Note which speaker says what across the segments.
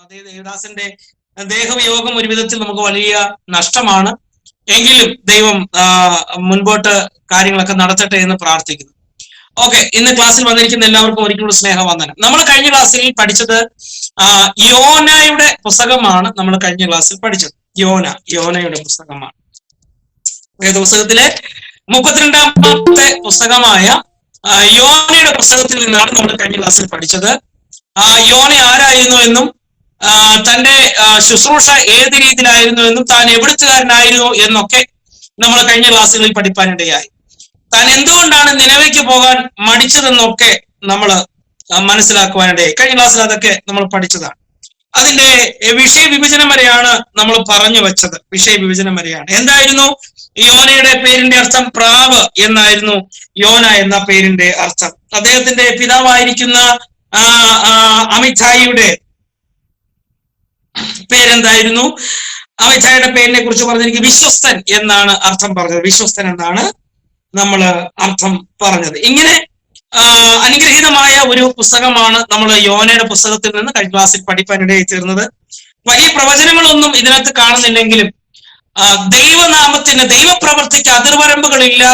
Speaker 1: അതേ ദേവദാസന്റെ ദേഹവിയോഗം ഒരു വിധത്തിൽ നമുക്ക് വലിയ നഷ്ടമാണ്. എങ്കിലും ദൈവം മുൻപോട്ട് കാര്യങ്ങളൊക്കെ നടത്തട്ടെ എന്ന് പ്രാർത്ഥിക്കുന്നു. ഓക്കെ, ഇന്ന് ക്ലാസ്സിൽ വന്നിരിക്കുന്ന എല്ലാവർക്കും ഒരിക്കലും സ്നേഹവന്ദനം. നമ്മൾ കഴിഞ്ഞ ക്ലാസ്സിൽ പഠിച്ചത് യോനയുടെ പുസ്തകമാണ്. നമ്മൾ കഴിഞ്ഞ ക്ലാസ്സിൽ പഠിച്ചത് യോനയുടെ പുസ്തകമാണ്. വേദപുസ്തകത്തിലെ 32ാമത്തെ പുസ്തകമായ യോനയുടെ പുസ്തകത്തിൽ നിന്നാണ് നമ്മൾ കഴിഞ്ഞ ക്ലാസ്സിൽ പഠിച്ചത്. യോന ആരായിരുന്നു എന്നും തന്റെ ശുശ്രൂഷ ഏത് രീതിയിലായിരുന്നു എന്നും താൻ എവിടുത്തുകാരനായിരുന്നു എന്നൊക്കെ നമ്മൾ കഴിഞ്ഞ ക്ലാസ്സുകളിൽ പഠിപ്പാനിടയായി. താൻ എന്തുകൊണ്ടാണ് നിനവേക്ക് പോകാൻ മടിച്ചതെന്നൊക്കെ നമ്മൾ മനസ്സിലാക്കുവാനിടയായി. കഴിഞ്ഞ ക്ലാസ്സിൽ അതൊക്കെ നമ്മൾ പഠിച്ചതാണ്. അതിന്റെ വിഷയവിഭജനം വരെയാണ് നമ്മൾ പറഞ്ഞു വെച്ചത്. വിഷയവിഭജനം വരെയാണ്. എന്തായിരുന്നു യോനയുടെ പേരിന്റെ അർത്ഥം? പ്രാവ് എന്നായിരുന്നു യോന എന്ന പേരിന്റെ അർത്ഥം. അദ്ദേഹത്തിന്റെ പിതാവായിരിക്കുന്ന അമിതായിയുടെ പേരെന്തായിരുന്നു? അമിതായിയുടെ പേരിനെ കുറിച്ച് പറഞ്ഞെനിക്ക് വിശ്വസ്തൻ എന്നാണ് അർത്ഥം പറഞ്ഞത്. വിശ്വസ്തൻ എന്നാണ് നമ്മൾ അർത്ഥം പറഞ്ഞത്. ഇങ്ങനെ അനുഗ്രഹീതമായ ഒരു പുസ്തകമാണ് നമ്മൾ യോനയുടെ പുസ്തകത്തിൽ നിന്ന് കഴിഞ്ഞ ക്ലാസ്സിൽ പഠിപ്പാനിടയായി തീർന്നത്. വലിയ പ്രവചനങ്ങളൊന്നും ഇതിനകത്ത് കാണുന്നില്ലെങ്കിലും ദൈവനാമത്തിന്, ദൈവപ്രവൃത്തിക്ക് അതിർവരമ്പുകളില്ല.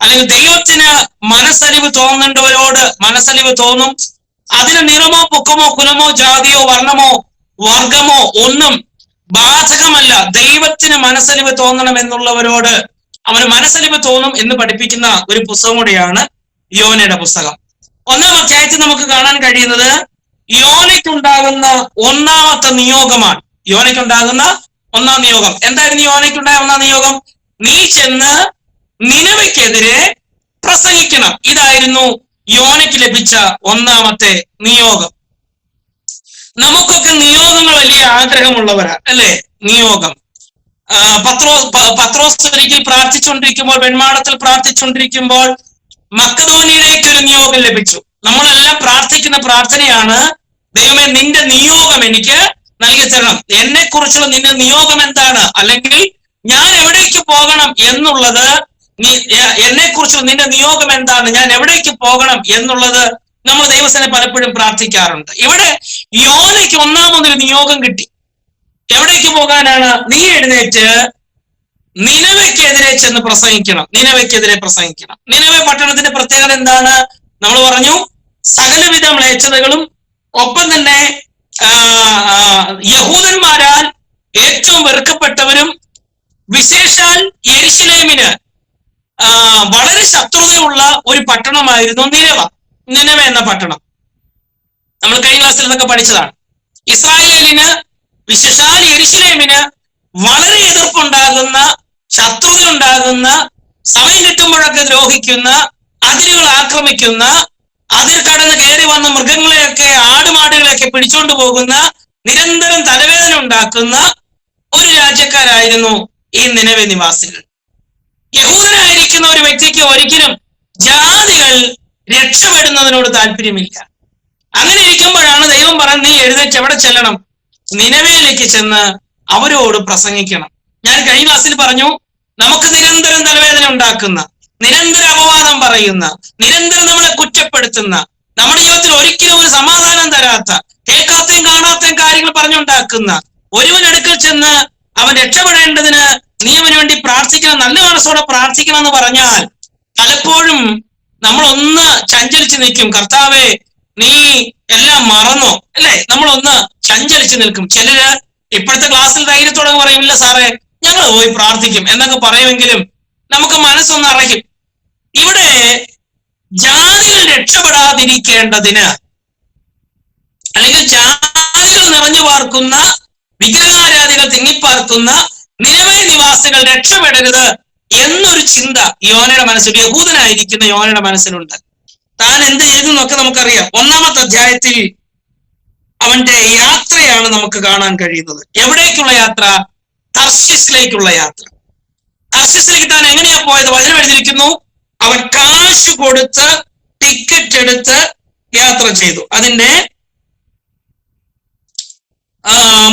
Speaker 1: അല്ലെങ്കിൽ ദൈവത്തിന് മനസ്സലിവ് തോന്നേണ്ടവരോട് മനസ്സലിവ് തോന്നും. അതിന് നിറമോ പൊക്കമോ കുലമോ ജാതിയോ വർണ്ണമോ വർഗമോ ഒന്നും ബാധകമല്ല. ദൈവത്തിന് മനസ്സലിവ് തോന്നണം എന്നുള്ളവരോട് അവന് മനസ്സലിവ് തോന്നും എന്ന് പഠിപ്പിക്കുന്ന ഒരു പുസ്തകം കൂടിയാണ് യോനയുടെ പുസ്തകം. 1-ാം അധ്യായത്തിൽ നമുക്ക് കാണാൻ കഴിയുന്നത് യോനയ്ക്കുണ്ടാകുന്ന ഒന്നാമത്തെ നിയോഗമാണ്. യോനയ്ക്കുണ്ടാകുന്ന ഒന്നാം നിയോഗം എന്തായിരുന്നു? യോനയ്ക്കുണ്ടായ ഒന്നാം നിയോഗം, നീ ചെന്ന് നിനവയ്ക്കെതിരെ പ്രസംഗിക്കണം. ഇതായിരുന്നു യോനയ്ക്ക് ലഭിച്ച ഒന്നാമത്തെ നിയോഗം. നമുക്കൊക്കെ നിയോഗങ്ങൾ വലിയ ആഗ്രഹമുള്ളവരാ അല്ലേ? നിയോഗം. പത്രോസ് ഒരിക്കൽ പ്രാർത്ഥിച്ചുകൊണ്ടിരിക്കുമ്പോൾ, വെൺമാടത്തിൽ പ്രാർത്ഥിച്ചുകൊണ്ടിരിക്കുമ്പോൾ മക്കദോനിയയിലേക്ക് ഒരു നിയോഗം ലഭിച്ചു. നമ്മളെല്ലാം പ്രാർത്ഥിക്കുന്ന പ്രാർത്ഥനയാണ്, ദൈവമേ നിന്റെ നിയോഗം എനിക്ക് നൽകി തരണം. എന്നെ കുറിച്ചുള്ള നിന്റെ നിയോഗം എന്താണ്, അല്ലെങ്കിൽ ഞാൻ എവിടേക്ക് പോകണം എന്നുള്ളത്, എന്നെ കുറിച്ചുള്ള നിന്റെ നിയോഗം എന്താണ്, ഞാൻ എവിടേക്ക് പോകണം എന്നുള്ളത് നമ്മൾ ദൈവസേന പലപ്പോഴും പ്രാർത്ഥിക്കാറുണ്ട്. ഇവിടെ യോനയ്ക്ക് ഒന്നാമതൊരു നിയോഗം കിട്ടി. എവിടേക്ക് പോകാനാണ്? നീ എഴുന്നേറ്റ് നിനവയ്ക്കെതിരെ ചെന്ന് പ്രസംഗിക്കണം. നിനവയ്ക്കെതിരെ പ്രസംഗിക്കണം. നിനവെ പട്ടണത്തിന്റെ പ്രത്യേകത എന്താണ്? നമ്മൾ പറഞ്ഞു, സകലവിധ മ്ലേച്ഛതകളും ഒപ്പം തന്നെ യഹൂദന്മാരാൽ ഏറ്റവും വെറുക്കപ്പെട്ടവരും വിശേഷാൽ യെരുശലേമിന് വളരെ ശത്രുതയുള്ള ഒരു പട്ടണമായിരുന്നു നിനവ എന്ന പട്ടണം. നമ്മൾ കഴിഞ്ഞ ക്ലാസ്സിൽ ഇതൊക്കെ പഠിച്ചതാണ്. ഇസ്രായേലിന് വിശേഷാൽ യെരുശലേമിന് വളരെ എതിർപ്പുണ്ടാകുന്ന, ശത്രുത ഉണ്ടാകുന്ന, സമയം കിട്ടുമ്പോഴൊക്കെ ദ്രോഹിക്കുന്ന, അതിരുകൾ ആക്രമിക്കുന്ന, അതിൽ കടന്ന് കയറി വന്ന മൃഗങ്ങളെയൊക്കെ, ആടുമാടുകളെയൊക്കെ പിടിച്ചോണ്ട് പോകുന്ന, നിരന്തരം തലവേദന ഉണ്ടാക്കുന്ന ഒരു രാജ്യക്കാരായിരുന്നു ഈ നിനവെ നിവാസികൾ. യഹൂദനായിരിക്കുന്ന ഒരു വ്യക്തിക്ക് ഒരിക്കലും ജാതികൾ രക്ഷപ്പെടുന്നതിനോട് താല്പര്യമില്ല. അങ്ങനെ ഇരിക്കുമ്പോഴാണ് ദൈവം പറഞ്ഞ്, നീ എഴുന്നേറ്റ് എവിടെ ചെല്ലണം? നിനവയിലേക്ക് ചെന്ന് അവരോട് പ്രസംഗിക്കണം. ഞാൻ കഴിഞ്ഞ ക്ലാസ്സിൽ പറഞ്ഞു, നമുക്ക് നിരന്തരം തലവേദന ഉണ്ടാക്കുന്ന, നിരന്തരം അപവാദം പറയുന്ന, നിരന്തരം നമ്മളെ കുറ്റപ്പെടുത്തുന്ന, നമ്മുടെ ജീവിതത്തിൽ ഒരിക്കലും ഒരു സമാധാനം തരാത്ത, കേൾക്കാത്തയും കാണാത്തയും കാര്യങ്ങൾ പറഞ്ഞുണ്ടാക്കുന്ന ഒരുവനടുക്കൽ ചെന്ന് അവൻ രക്ഷപ്പെടേണ്ടതിന് നീ അവന് വേണ്ടി പ്രാർത്ഥിക്കണം, നല്ല മനസ്സോടെ പ്രാർത്ഥിക്കണം എന്ന് പറഞ്ഞാൽ പലപ്പോഴും നമ്മളൊന്ന് ചഞ്ചലിച്ച് നിൽക്കും. കർത്താവേ നീ എല്ലാം മറന്നോ അല്ലേ? നമ്മളൊന്ന് ചഞ്ചലിച്ച് നിൽക്കും. ചിലര് ഇപ്പോഴത്തെ ക്ലാസ്സിൽ ധൈര്യത്തോടെ പറയില്ല, സാറേ ഞങ്ങൾ പോയി പ്രാർത്ഥിക്കും എന്നൊക്കെ പറയുമെങ്കിലും നമുക്ക് മനസ്സൊന്ന് അറയ്ക്കും. ഇവിടെ ജാതികൾ രക്ഷപ്പെടാതിരിക്കേണ്ടതിന്, അല്ലെങ്കിൽ ജാതികൾ നിറഞ്ഞു പാർക്കുന്ന, വിഗ്രഹാരാധികൾ തിങ്ങിപ്പാർക്കുന്ന നിരവധി നിവാസികൾ രക്ഷപ്പെടരുത് എന്നൊരു ചിന്ത യോനയുടെ മനസ്സിൽ, യഹൂദനായിരിക്കുന്ന യോനയുടെ മനസ്സിലുണ്ട്. താൻ എന്ത് ചെയ്തു എന്നൊക്കെ നമുക്കറിയാം. 1-ാമത്തെ അധ്യായത്തിൽ അവന്റെ യാത്രയാണ് നമുക്ക് കാണാൻ കഴിയുന്നത്. എവിടേക്കുള്ള യാത്ര? തർശീസിലേക്കുള്ള യാത്ര. തർശീസിലേക്ക് താൻ എങ്ങനെയാ പോയത്? വചനം എഴുതിയിരിക്കുന്നു, അവൻ കാശ് കൊടുത്ത് ടിക്കറ്റ് എടുത്ത് യാത്ര ചെയ്തു. അതിന്റെ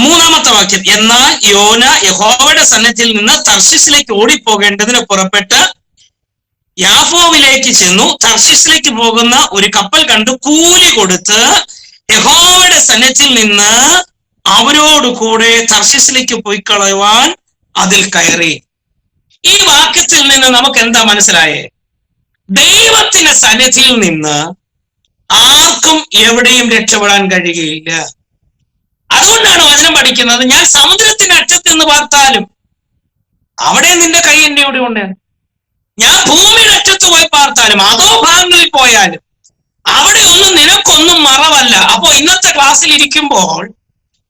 Speaker 1: 3-ാമത്തെ വാക്യം, എന്നാൽ യോന യഹോവയുടെ സന്നിധിയിൽ നിന്ന് തർശീസിലേക്ക് ഓടിപ്പോകേണ്ടതിന് പുറപ്പെട്ട് യാഫോവിലേക്ക് ചെന്നു. തർശീസിലേക്ക് പോകുന്ന ഒരു കപ്പൽ കണ്ടു. കൂലി കൊടുത്ത് യഹോവയുടെ സന്നിധിയിൽ നിന്ന് അവരോടുകൂടെ തർശീസിലേക്ക് പോയി കളയുവാൻ അതിൽ കയറി. ഈ വാക്യത്തിൽ നിന്ന് നമുക്ക് എന്താ മനസ്സിലായേ? ദൈവത്തിന്റെ സന്നിധിയിൽ നിന്ന് ആർക്കും എവിടെയും രക്ഷപ്പെടാൻ കഴിയുകയില്ല. അതുകൊണ്ടാണ് വചനം പഠിക്കുന്നത്, ഞാൻ സമുദ്രത്തിന്റെ അറ്റത്ത് നിന്ന് പാർത്താലും അവിടെ നിന്റെ കൈ എന്റെ കൂടെ ഉണ്ട്. ഞാൻ ഭൂമിയുടെ അറ്റത്ത് പോയി പാർത്താലും അതോ ഭാഗങ്ങളിൽ പോയാലും അവിടെ ഒന്നും നിനക്കൊന്നും മറവല്ല. അപ്പോ ഇന്നത്തെ ക്ലാസ്സിൽ ഇരിക്കുമ്പോൾ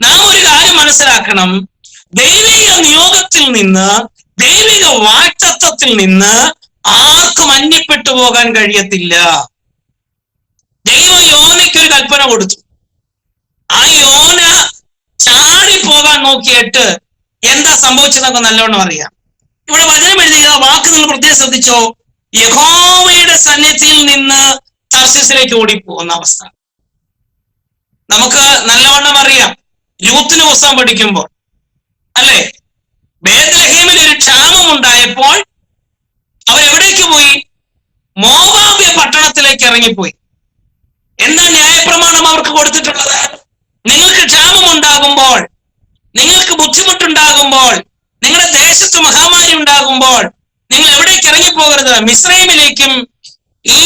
Speaker 1: നാം ഒരു കാര്യം മനസ്സിലാക്കണം. ദൈവിക നിയോഗത്തിൽ നിന്ന്, ദൈവിക വാക്തത്വത്തിൽ നിന്ന് ആർക്കും അന്യപ്പെട്ടു പോകാൻ കഴിയത്തില്ല. ദൈവം യോനയ്ക്കൊരു കൽപ്പന കൊടുത്തു. ആ യോന ചാടിപ്പോകാൻ നോക്കിയിട്ട് എന്താ സംഭവിച്ചതൊക്കെ നല്ലോണം അറിയാം. ഇവിടെ വചനം എഴുതിയ വാക്ക് നിങ്ങൾ പ്രത്യേകം ശ്രദ്ധിച്ചോ. യഹോവയുടെ സന്നിധിയിൽ നിന്ന് തർശീസിലേക്ക് ഓടിപ്പോകുന്ന അവസ്ഥ നമുക്ക് നല്ലവണ്ണം അറിയാം. രൂത്തിന്റെ പുസ്തകം പഠിക്കുമ്പോൾ അല്ലെ, ബേത്ലഹേമിൽ ഒരു ക്ഷാമം ഉണ്ടായപ്പോൾ അവരെവിടേക്ക് പോയി? മോവാബ്യ പട്ടണത്തിലേക്ക് ഇറങ്ങിപ്പോയി. എന്താ ന്യായപ്രമാണം അവർക്ക് കൊടുത്തിട്ടുള്ളത്? നിങ്ങൾക്ക് ക്ഷാമം ഉണ്ടാകുമ്പോൾ, നിങ്ങൾക്ക് ബുദ്ധിമുട്ടുണ്ടാകുമ്പോൾ, നിങ്ങളുടെ ദേശത്ത് മഹാമാരി ഉണ്ടാകുമ്പോൾ നിങ്ങൾ എവിടേക്ക് ഇറങ്ങിപ്പോകരുത്? മിസ്രൈമിലേക്കും ഈ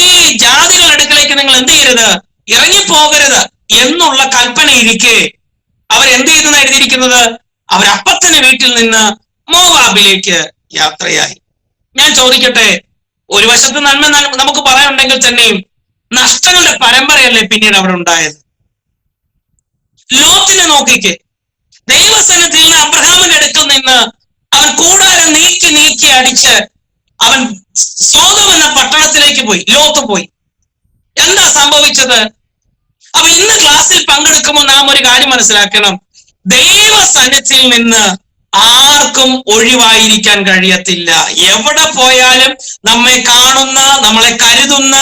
Speaker 1: ജാതികളുടെ അടുക്കലേക്ക് നിങ്ങൾ എന്ത് ചെയ്യരുത്? ഇറങ്ങിപ്പോകരുത് എന്നുള്ള കൽപ്പന ഇരിക്കെ അവരെന്ത് ചെയ്തെന്ന് എഴുതിയിരിക്കുന്നത്? അവരപ്പത്തിന് വീട്ടിൽ നിന്ന് മോവാബിലേക്ക് യാത്രയായി. ഞാൻ ചോദിക്കട്ടെ, ഒരു വശത്ത് നന്മ നമുക്ക് പറയാനുണ്ടെങ്കിൽ തന്നെയും നഷ്ടങ്ങളുടെ പരമ്പരയല്ലേ പിന്നീട് അവിടെ ഉണ്ടായത്? ലോത്തിനെ നോക്കിക്ക്. ദൈവസന്നിധിയിൽ നിന്ന് അബ്രഹാമിന്റെ അടുക്കൽ നിന്ന് അവൻ കൂടാരം നീക്കി അടിച്ച് അവൻ സോദോം എന്ന പട്ടണത്തിലേക്ക് പോയി. ലോത്ത് പോയി. എന്താ സംഭവിച്ചത്? അപ്പൊ ഇന്ന് ക്ലാസ്സിൽ പങ്കെടുക്കുമ്പോൾ നാം ഒരു കാര്യം മനസ്സിലാക്കണം. ദൈവസന്നിധിയിൽ നിന്ന് ആർക്കും ഒഴിവായിരിക്കാൻ കഴിയത്തില്ല. എവിടെ പോയാലും നമ്മെ കാണുന്ന, നമ്മളെ കരുതുന്ന,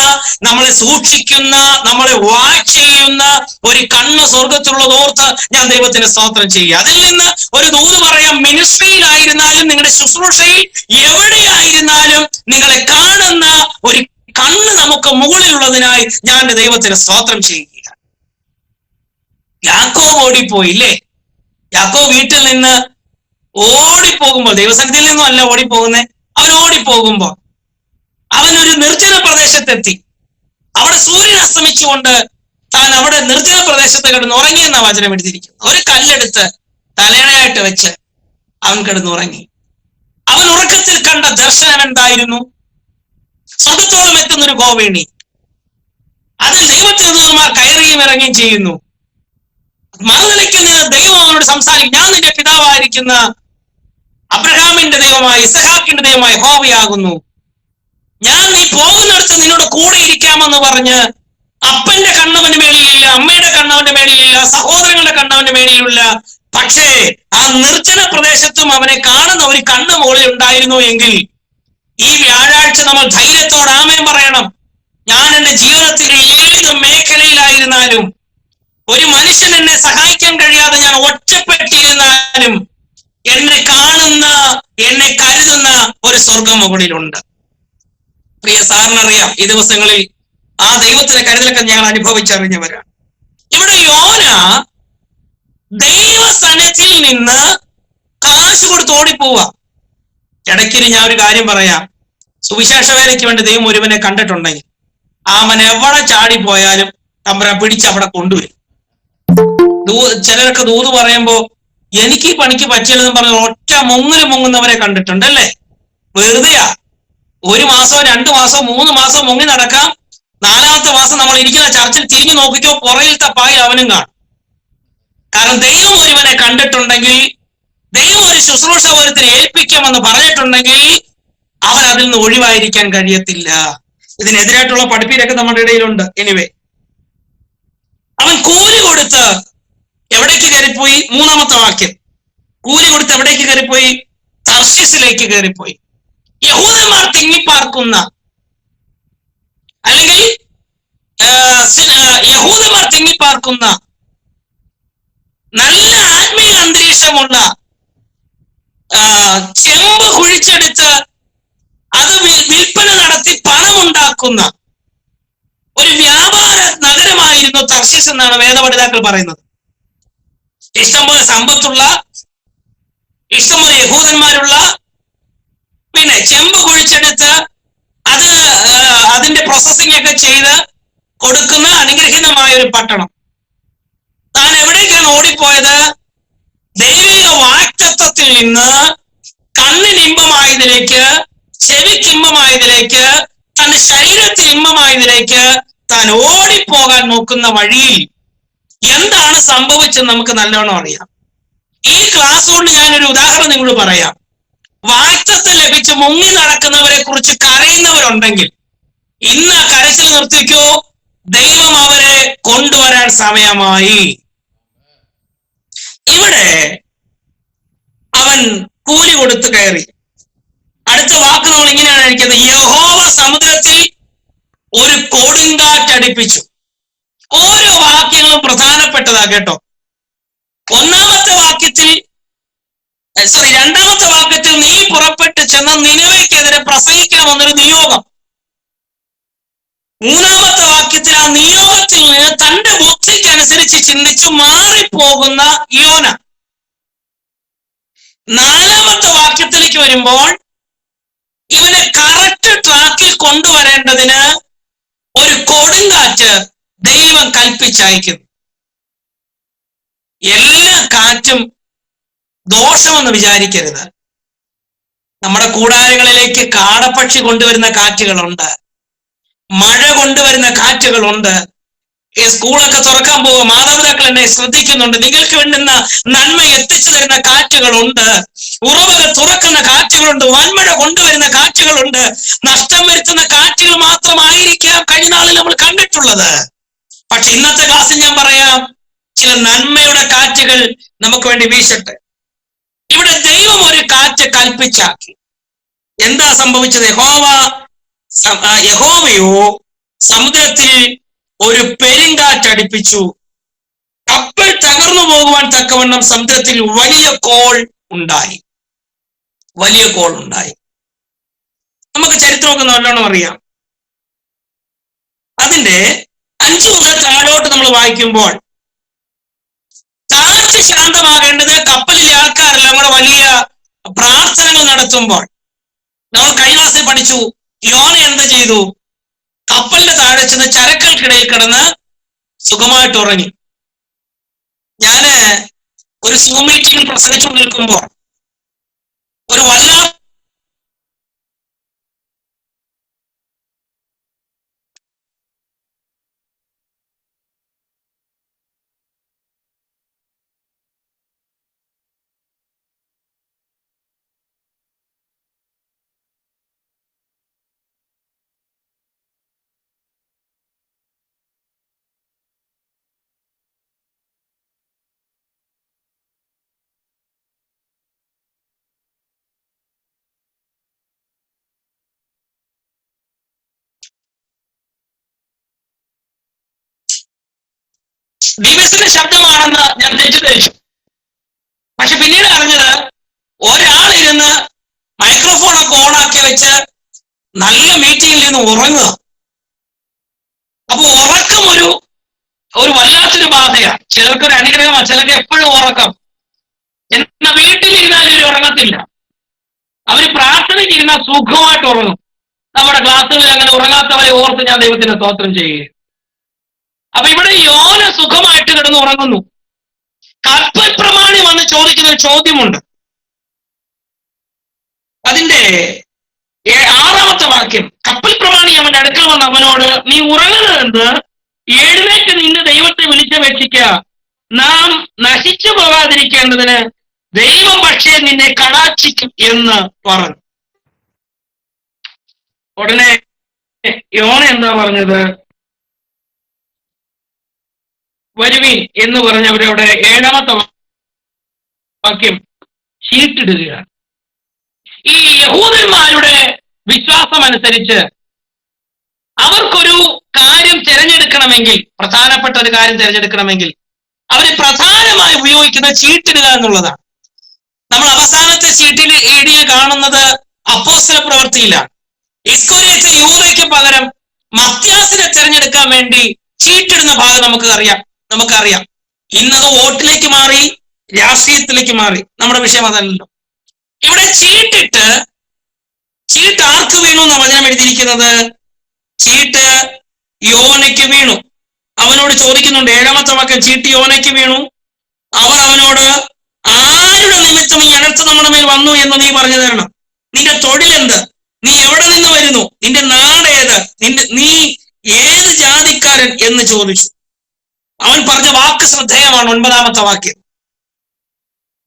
Speaker 1: നമ്മളെ സൂക്ഷിക്കുന്ന, നമ്മളെ വാച്ച് ചെയ്യുന്ന ഒരു കണ്ണ് സ്വർഗത്തിലുള്ളത് ഓർത്ത് ഞാൻ ദൈവത്തിന് സ്തോത്രം ചെയ്യുക. അതിൽ നിന്ന് ഒരു ദൂത് പറയാം. മിനിസ്ട്രിയിലായിരുന്നാലും നിങ്ങളുടെ ശുശ്രൂഷയിൽ എവിടെയായിരുന്നാലും നിങ്ങളെ കാണുന്ന ഒരു കണ്ണ് നമുക്ക് മുകളിലുള്ളതിനായി ഞാൻ ദൈവത്തിന് സ്തോത്രം ചെയ്യുക. യാക്കോബ് ഓടിപ്പോയില്ലേ? യാക്കോബ് വീട്ടിൽ നിന്ന് ഓടിപ്പോകുമ്പോൾ, ദൈവസന്നിധിയിൽ നിന്നും അല്ല ഓടിപ്പോകുന്നേ, അവൻ ഓടിപ്പോകുമ്പോൾ അവനൊരു നിർജ്ജന പ്രദേശത്തെത്തി. അവിടെ സൂര്യൻ അസ്തമിച്ചുകൊണ്ട് താൻ അവിടെ നിർജ്ജന പ്രദേശത്ത് കിടന്ന് ഉറങ്ങിയെന്ന വചനം എടുത്തിരിക്കുന്നു. ഒരു കല്ലെടുത്ത് തലയണയായിട്ട് വെച്ച് അവൻ കിടന്നുറങ്ങി. അവൻ ഉറക്കത്തിൽ കണ്ട ദർശനം എന്തായിരുന്നു? സ്വർഗത്തോളം എത്തുന്നൊരു ഗോവേണി. അതിൽ ദൈവത്തിന്മാർ കയറുകയും ഇറങ്ങുകയും ചെയ്യുന്നു. മറുനിലയ്ക്ക് ദൈവം അവനോട് സംസാരിക്കും. ഞാൻ നിന്റെ പിതാവായിരിക്കുന്ന അബ്രഹാമിന്റെ ദൈവമായി, ഇസഹാക്കിന്റെ ദൈവമായി യഹോവയാകുന്നു. ഞാൻ നീ പോകുന്നിടത്ത് നിന്നോട് കൂടെ ഇരിക്കാമെന്ന് പറഞ്ഞ് അപ്പന്റെ കണ്ണവന്റെ മേളിലില്ല, അമ്മയുടെ കണ്ണവന്റെ മേളിലില്ല, സഹോദരങ്ങളുടെ കണ്ണവന്റെ മേളിലില്ല. പക്ഷേ ആ നിർജ്ജന പ്രദേശത്തും അവനെ കാണുന്ന ഒരു കണ്ണ് മുകളിൽ ഉണ്ടായിരുന്നു എങ്കിൽ ഈ വ്യാഴാഴ്ച നമ്മൾ ധൈര്യത്തോടെ ആമേൻ പറയണം. ഞാൻ എന്റെ ജീവിതത്തിലെ ഏത് മേഖലയിലായിരുന്നാലും, ഒരു മനുഷ്യൻ എന്നെ സഹായിക്കാൻ കഴിയാതെ ഞാൻ ഒറ്റപ്പെട്ടിരുന്നാലും, എന്നെ കാണുന്ന, എന്നെ കരുതുന്ന ഒരു സ്വർഗം മുകളിലുണ്ട്. പ്രിയ സാറിനറിയാം, ഈ ദിവസങ്ങളിൽ ആ ദൈവത്തിന്റെ കരുതലൊക്കെ ഞങ്ങൾ അനുഭവിച്ചറിഞ്ഞവരാണ്. ഇവിടെ യോന ദൈവസന്നിധിയിൽ നിന്ന് കാശ് കൊടുത്ത് ഓടിപ്പോവുക. ഇടയ്ക്കിന് ഞാൻ ഒരു കാര്യം പറയാം. സുവിശേഷ വേലയ്ക്ക് വേണ്ടി ദൈവം ഒരുവനെ കണ്ടിട്ടുണ്ടെങ്കിൽ അവൻ എവിടെ ചാടിപ്പോയാലും തമ്പുരാൻ പിടിച്ച് അവിടെ കൊണ്ടുവരും. ചിലരൊക്കെ ദൂത് പറയുമ്പോ എനിക്ക് ഈ പണിക്ക് പറ്റില്ലെന്ന് പറഞ്ഞ ഒറ്റ മുങ്ങുന്നവരെ കണ്ടിട്ടുണ്ട് അല്ലേ? വെറുതെയാ. 1 മാസമോ 2 മാസമോ 3 മാസമോ മുങ്ങി നടക്കാം. 4ാമത്തെ മാസം നമ്മൾ ഇരിക്കുന്ന ചർച്ചിൽ തിരിഞ്ഞു നോക്കിക്കോ, പുറകിലത്തെ പായ അവനും കാണും. കാരണം ദൈവം ഒരുവനെ കണ്ടിട്ടുണ്ടെങ്കിൽ, ദൈവം ഒരു ശുശ്രൂഷ ഒരുത്തിന് ഏൽപ്പിക്കാമെന്ന് പറഞ്ഞിട്ടുണ്ടെങ്കിൽ അവൻ അതിൽ നിന്ന് ഒഴിവായിരിക്കാൻ കഴിയത്തില്ല. ഇതിനെതിരായിട്ടുള്ള പഠിപ്പീരൊക്കെ നമ്മുടെ ഇടയിലുണ്ട്. എനിവേ, അവൻ കൂലി കൊടുത്ത് എവിടേക്ക് കയറിപ്പോയി? 3ാമത്തെ വാക്യം. കൂലി കൊടുത്ത് എവിടേക്ക് കയറിപ്പോയി? തർശീസിലേക്ക് കയറിപ്പോയി. യഹൂദന്മാർ തിങ്ങിപ്പാർക്കുന്ന, അല്ലെങ്കിൽ യഹൂദന്മാർ തിങ്ങിപ്പാർക്കുന്ന നല്ല ആത്മീയ അന്തരീക്ഷമുള്ള, ചെമ്പ് കുഴിച്ചെടുത്ത് അത് വിൽപ്പന നടത്തി പണമുണ്ടാക്കുന്ന ഒരു വ്യാപാര നഗരമായിരുന്നു തർശീസ് എന്നാണ് വേദപഠിതാക്കൾ പറയുന്നത്. ഇഷ്ടംപോലെ സമ്പത്തുള്ള, ഇഷ്ടംപോലെ യഹൂദന്മാരുള്ള, പിന്നെ ചെമ്പ് കുഴിച്ചെടുത്ത് അത് അതിന്റെ പ്രോസസ്സിംഗ് ഒക്കെ ചെയ്ത് കൊടുക്കുന്ന അനുഗ്രഹീതമായ ഒരു പട്ടണം. താൻ എവിടേക്കാണ് ഓടിപ്പോയത്? ദൈവിക വാക്തത്വത്തിൽ നിന്ന് കണ്ണിന് ഇമ്പമായതിലേക്ക്, ചെവിക്ക് ഇമ്പമായതിലേക്ക്, തന്റെ ശരീരത്തിൽ ഇമ്പമായതിലേക്ക് താൻ ഓടിപ്പോകാൻ നോക്കുന്ന വഴിയിൽ എന്താണ് സംഭവിച്ചെന്ന് നമുക്ക് നല്ലോണം അറിയാം. ഈ ക്ലാസ് കൊണ്ട് ഞാനൊരു ഉദാഹരണം നിങ്ങളോട് പറയാം. വാക്തത്വം ലഭിച്ച് മുങ്ങി നടക്കുന്നവരെ കുറിച്ച് കരയുന്നവരുണ്ടെങ്കിൽ ഇന്ന് ആ കരച്ചിൽ നിർത്തിക്കോ. ദൈവം അവരെ കൊണ്ടുവരാൻ സമയമായി. ഇവിടെ അവൻ കൂലി കൊടുത്ത് കയറി. അടുത്ത വാക്ക് നമ്മൾ ഇങ്ങനെയാണ് കഴിക്കുന്നത്: യഹോവ സമുദ്രത്തിൽ ഒരു കൊടുങ്കാറ്റടിപ്പിച്ചു. ഓരോ വാക്യങ്ങളും പ്രധാനപ്പെട്ടതാ കേട്ടോ. രണ്ടാമത്തെ വാക്യത്തിൽ നീ പുറപ്പെട്ട് ചെന്ന് നിനവയ്ക്കെതിരെ പ്രസംഗിക്കണമെന്നൊരു നിയോഗം. മൂന്നാമത്തെ വാക്യത്തിൽ ആ നിയോഗത്തിൽ നിന്ന് തന്റെ ബുദ്ധിക്കനുസരിച്ച് ചിന്തിച്ചു മാറിപ്പോകുന്ന യോന. നാലാമത്തെ വാക്യത്തിലേക്ക് വരുമ്പോൾ ഇവനെ കറക്റ്റ് ട്രാക്കിൽ കൊണ്ടുവരേണ്ടതിന് ഒരു കൊടുങ്കാറ്റ് ദൈവം കൽപ്പിച്ചയക്കുന്നു. എല്ലാ കാറ്റും ദോഷമെന്ന് വിചാരിക്കരുത്. നമ്മുടെ കൂടാരങ്ങളിലേക്ക് കാടപ്പക്ഷി കൊണ്ടുവരുന്ന കാറ്റുകളുണ്ട്, മഴ കൊണ്ടുവരുന്ന കാറ്റുകളുണ്ട്. ഈ സ്കൂളൊക്കെ തുറക്കാൻ പോകുക, മാതാപിതാക്കൾ എന്നെ ശ്രദ്ധിക്കുന്നുണ്ട്. നിങ്ങൾക്ക് വേണ്ടുന്ന നന്മ എത്തിച്ചു തരുന്ന കാറ്റുകളുണ്ട്, ഉറവകൾ തുറക്കുന്ന കാറ്റുകളുണ്ട്, വൻമഴ കൊണ്ടുവരുന്ന കാറ്റുകളുണ്ട്. നഷ്ടം വരുത്തുന്ന കാറ്റുകൾ മാത്രമായിരിക്കാം കഴിഞ്ഞ നാളിൽ നമ്മൾ കണ്ടിട്ടുള്ളത്. പക്ഷെ ഇന്നത്തെ ക്ലാസ്സിൽ ഞാൻ പറയാം, ചില നന്മയുടെ കാറ്റുകൾ നമുക്ക് വേണ്ടി വീശട്ടെ. ഇവിടെ ദൈവം ഒരു കാറ്റ് കൽപ്പിച്ചാക്കി. എന്താ സംഭവിച്ചത്? യഹോവയോ സമുദ്രത്തിൽ ഒരു പെരുങ്കാറ്റടിപ്പിച്ചു. കപ്പൽ തകർന്നു പോകുവാൻ തക്കവണ്ണം സമുദ്രത്തിൽ വലിയ കോൾ ഉണ്ടായി. നമുക്ക് ചരിത്രമൊക്കെ നല്ലോണം അറിയാം. അതിന്റെ 5 മുതൽ താഴോട്ട് നമ്മൾ വായിക്കുമ്പോൾ കാറ്റ് ശാന്തമാകേണ്ടത് കപ്പലിലെ ആൾക്കാരെല്ലാം കൂടെ വലിയ പ്രാർത്ഥനകൾ നടത്തുമ്പോൾ നമ്മൾ കഴിഞ്ഞ ക്ലാസ്സിൽ പഠിച്ചു. യോന എന്ത് ചെയ്തു? കപ്പലിന്റെ താഴെ ചെന്ന് ചരക്കുകൾക്കിടയിൽ കിടന്ന് സുഖമായിട്ട് ഉറങ്ങി. ഞാന് ഒരു സൂം മീറ്റിംഗിൽ പ്രസംഗിച്ചു നിൽക്കുമ്പോൾ ഒരു വല്ലാത്ത ദിവസത്തിന്റെ ശബ്ദമാണെന്ന് ഞാൻ തെറ്റിദ്ധരിച്ചു. പക്ഷെ പിന്നീട് അറിഞ്ഞത് ഒരാളിരുന്ന് മൈക്രോഫോണൊക്കെ ഓണാക്കി വെച്ച് നല്ല മീറ്റിംഗിൽ നിന്ന് ഉറങ്ങുക. അപ്പൊ ഉറക്കം ഒരു വല്ലാത്തൊരു ബാധയാണ്. ചിലർക്കൊരു അനുഗ്രഹമാണ്, ചിലർക്ക് എപ്പോഴും ഉറക്കം. എന്നാൽ വീട്ടിലിരുന്നാൽ ഇവർ ഉറങ്ങത്തില്ല. അവര് പ്രാർത്ഥനയ്ക്കിരുന്നാൽ സുഖമായിട്ട് ഉറങ്ങും. നമ്മുടെ ക്ലാസ്സുകളിൽ അങ്ങനെ ഉറങ്ങാത്തവരെ ഓർത്ത് ഞാൻ ദൈവത്തിന് സ്തോത്രം ചെയ്യുക. അപ്പൊ ഇവിടെ യോന സുഖമായിട്ട് കിടന്ന് ഉറങ്ങുന്നു. കപ്പൽ പ്രമാണി വന്ന് ചോദിക്കുന്ന ഒരു ചോദ്യമുണ്ട്. അതിന്റെ 6ാമത്തെ വാക്യം, കപ്പൽ പ്രമാണി അവന്റെ അടുക്കൽ വന്ന് അവനോട്, നീ ഉറങ്ങുന്നതെന്ത്? എഴുന്നേറ്റ് നിന്റെ ദൈവത്തെ വിളിച്ചപേക്ഷിക്കുക, നാം നശിച്ചു പോകാതിരിക്കേണ്ടതിന് ദൈവം പക്ഷേ നിന്നെ കടാക്ഷിക്കും എന്ന് പറഞ്ഞു. ഉടനെ യോന എന്താ പറഞ്ഞത്? വരുവീൻ എന്ന് പറഞ്ഞവരവിടെ 7ാമത്തെ വാക്യം ചീട്ടിടുകയാണ്. ഈ യഹൂദന്മാരുടെ വിശ്വാസം അനുസരിച്ച് അവർക്കൊരു കാര്യം തിരഞ്ഞെടുക്കണമെങ്കിൽ, പ്രധാനപ്പെട്ട ഒരു കാര്യം തിരഞ്ഞെടുക്കണമെങ്കിൽ അവര് പ്രധാനമായി ഉപയോഗിക്കുന്ന ചീട്ടിടുക എന്നുള്ളതാണ്. നമ്മൾ അവസാനത്തെ ചീട്ടിൽ എഴുതി കാണുന്നത് അപ്പോസ്തല പ്രവൃത്തിയിലാണ്. ഇസ്കോരിയത്ത് യൂദയ്ക്ക് പകരം മത്യാസിനെ തിരഞ്ഞെടുക്കാൻ വേണ്ടി ചീട്ടിടുന്ന ഭാഗം നമുക്കറിയാം. ഇന്നത് വോട്ടിലേക്ക് മാറി, രാഷ്ട്രീയത്തിലേക്ക് മാറി. നമ്മുടെ വിഷയം അതല്ലല്ലോ. ഇവിടെ ചീട്ട് ആർക്ക് വീണു എന്നാ വചനം എഴുതിയിരിക്കുന്നത്? ചീട്ട് യോനയ്ക്ക് വീണു. അവനോട് ചോദിക്കുന്നുണ്ട്, 7-ാമത്തെ വാക്യം, ചീട്ട് യോനയ്ക്ക് വീണു. അവർ അവനോട്, ആരുടെ നിമിത്തം ഈ അനർത്ഥം നമ്മുടെ മേൽ വന്നു എന്ന് നീ പറഞ്ഞു തരണം. നിന്റെ തൊഴിലെന്ത്? നീ എവിടെ നിന്ന് വരുന്നു? നിന്റെ നാടേത്? നീ ഏത് ജാതിക്കാരൻ എന്ന് ചോദിച്ചു. അവൻ പറഞ്ഞ വാക്ക് ശ്രദ്ധേയമാണ്. 9-ാമത്തെ വാക്യം,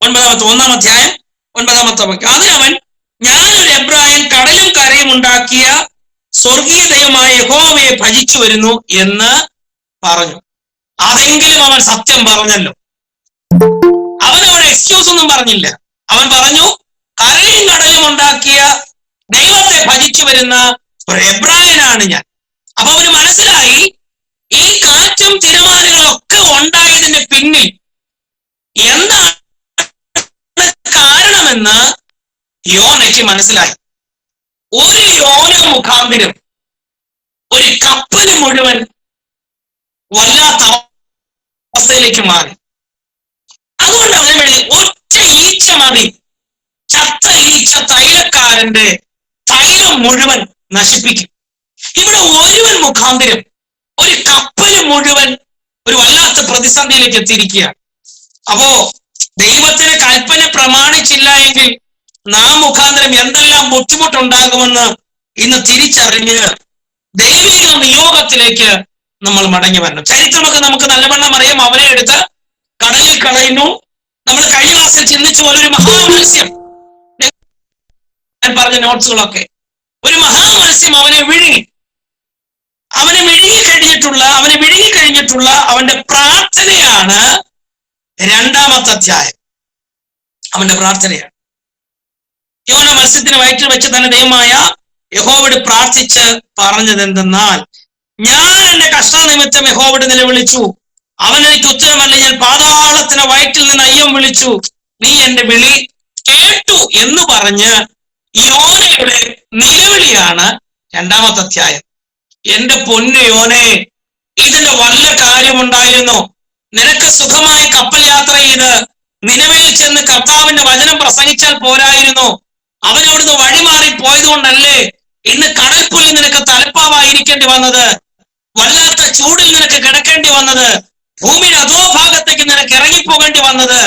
Speaker 1: 1-ാം അധ്യായം 9-ാമത്തെ വാക്യം. അത് അവൻ, ഞാനൊരു എബ്രായൻ, കടലും കരയും ഉണ്ടാക്കിയ സ്വർഗീയ ദൈവമായ യഹോവയെ ഭജിച്ചു വരുന്നു എന്ന് പറഞ്ഞു. അതെങ്കിലും അവൻ സത്യം പറഞ്ഞല്ലോ. അവനവിടെ എക്സ്ക്യൂസ് ഒന്നും പറഞ്ഞില്ല. അവൻ പറഞ്ഞു, കരയും കടലും ഉണ്ടാക്കിയ ദൈവത്തെ ഭജിച്ചു വരുന്ന ഒരു എബ്രായനാണ് ഞാൻ. അപ്പൊ അവന് മനസ്സിലായി, ഈ കാറ്റും തിരമാലകളൊക്കെ ഉണ്ടായതിന് പിന്നിൽ എന്താണ് കാരണമെന്ന് യോനയ്ക്ക് മനസ്സിലായി. ഒരു യോന മുഖാന്തരം ഒരു കപ്പല് മുഴുവൻ വല്ലാത്ത അവസ്ഥയിലേക്ക് മാറി. അതുകൊണ്ട് അവന് വേണ്ടി ഒറ്റ ഈച്ച മതി, ചത്ത ഈച്ച തൈലക്കാരന്റെ തൈലം മുഴുവൻ നശിപ്പിക്കും. ഇവിടെ ഒരുവൻ മുഖാന്തരം ഒരു കപ്പല് മുഴുവൻ ഒരു വല്ലാത്ത പ്രതിസന്ധിയിലേക്ക് എത്തിയിരിക്കുകയാണ്. അപ്പോ ദൈവത്തിന് കൽപ്പന പ്രമാണിച്ചില്ല എങ്കിൽ നാം മുഖാന്തരം എന്തെല്ലാം ബുദ്ധിമുട്ടുണ്ടാകുമെന്ന് ഇന്ന് തിരിച്ചറിഞ്ഞ് ദൈവിക നിയോഗത്തിലേക്ക് നമ്മൾ മടങ്ങി വരണം. ചരിത്രമൊക്കെ നമുക്ക് നല്ലവണ്ണം അറിയാം. അവനെ എടുത്ത് കടലിൽ കളയുന്നു. നമ്മൾ കഴിഞ്ഞ ക്ലാസ്സിൽ ചിന്തിച്ചു പോലെ ഒരു മഹാമത്സ്യം, ഞാൻ പറഞ്ഞ നോട്ട്സുകളൊക്കെ, ഒരു മഹാമത്സ്യം അവനെ വിഴുങ്ങി കഴിഞ്ഞിട്ടുള്ള അവന്റെ പ്രാർത്ഥനയാണ് 2-ാമത്തെ അധ്യായം. അവന്റെ പ്രാർത്ഥനയാണ്. യോന മത്സ്യത്തിന് വയറ്റിൽ വെച്ച് തന്നെ ദൈവമായ യഹോവയോട് പ്രാർത്ഥിച്ച് പറഞ്ഞത് എന്തെന്നാൽ, ഞാൻ എന്റെ കഷ്ടനിമിത്തം യഹോവയോട് നിലവിളിച്ചു, അവൻ എനിക്ക് ഉത്തരമല്ല. ഞാൻ പാതാളത്തിന് വയറ്റിൽ നിന്ന് അയ്യം വിളിച്ചു, നീ എന്റെ വിളി കേട്ടു എന്ന് പറഞ്ഞ് യോനയുടെ നിലവിളിയാണ് 2-ാമത്തെ അധ്യായം. എന്റെ പൊന്നു യോനെ, ഇതിന്റെ വല്ല കാര്യമുണ്ടായിരുന്നു? നിനക്ക് സുഖമായി കപ്പൽ യാത്ര ചെയ്ത് നിനവയിൽ ചെന്ന് കർത്താവിന്റെ വചനം പ്രസംഗിച്ചാൽ പോരായിരുന്നു? അവൻ അവിടുന്ന് വഴിമാറി പോയത് കൊണ്ടല്ലേ ഇന്ന് കടൽപ്പുള്ളി നിനക്ക് തലപ്പാവായിരിക്കേണ്ടി വന്നത്? വല്ലാത്ത ചൂടിൽ നിനക്ക് കിടക്കേണ്ടി വന്നത്? ഭൂമിയുടെ അധോഭാഗത്തേക്ക് നിനക്ക് ഇറങ്ങിപ്പോകേണ്ടി വന്നത്?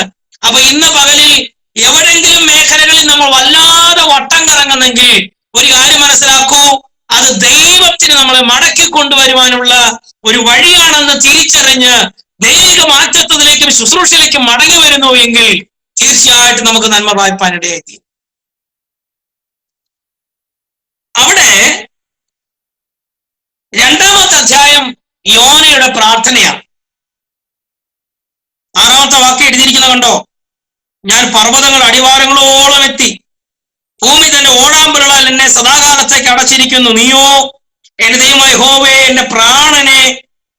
Speaker 1: അപ്പൊ ഇന്ന് പകലിൽ എവിടെങ്കിലും മേഖലകളിൽ നമ്മൾ വല്ലാതെ വട്ടം കറങ്ങുന്നെങ്കിൽ ഒരു കാര്യം മനസ്സിലാക്കൂ, അത് ദൈവത്തിന് നമ്മളെ മടക്കി കൊണ്ടുവരുവാനുള്ള ഒരു വഴിയാണെന്ന് തിരിച്ചറിഞ്ഞ് ദൈവിക മാറ്റത്തിലേക്കും ശുശ്രൂഷയിലേക്കും മടങ്ങി വരുന്നു എങ്കിൽ തീർച്ചയായിട്ടും നമുക്ക് നന്മ വായ്പാനിടയായി. അവിടെ 2-ാമത്തെ അധ്യായം യോനയുടെ പ്രാർത്ഥനയാണ്. 6-ാമത്തെ വാക്യം എഴുതിയിരിക്കുന്നത് കണ്ടോ? ഞാൻ പർവ്വതങ്ങൾ അടിവാരങ്ങളോളം എത്തി, ഭൂമി തന്റെ ഓടാമ്പലുകളാൽ എന്നെ സദാകാലത്തേക്ക് അടച്ചിരിക്കുന്നു. നീയോ എന്റെ ദൈവമായ യഹോവേ, എന്റെ പ്രാണനെ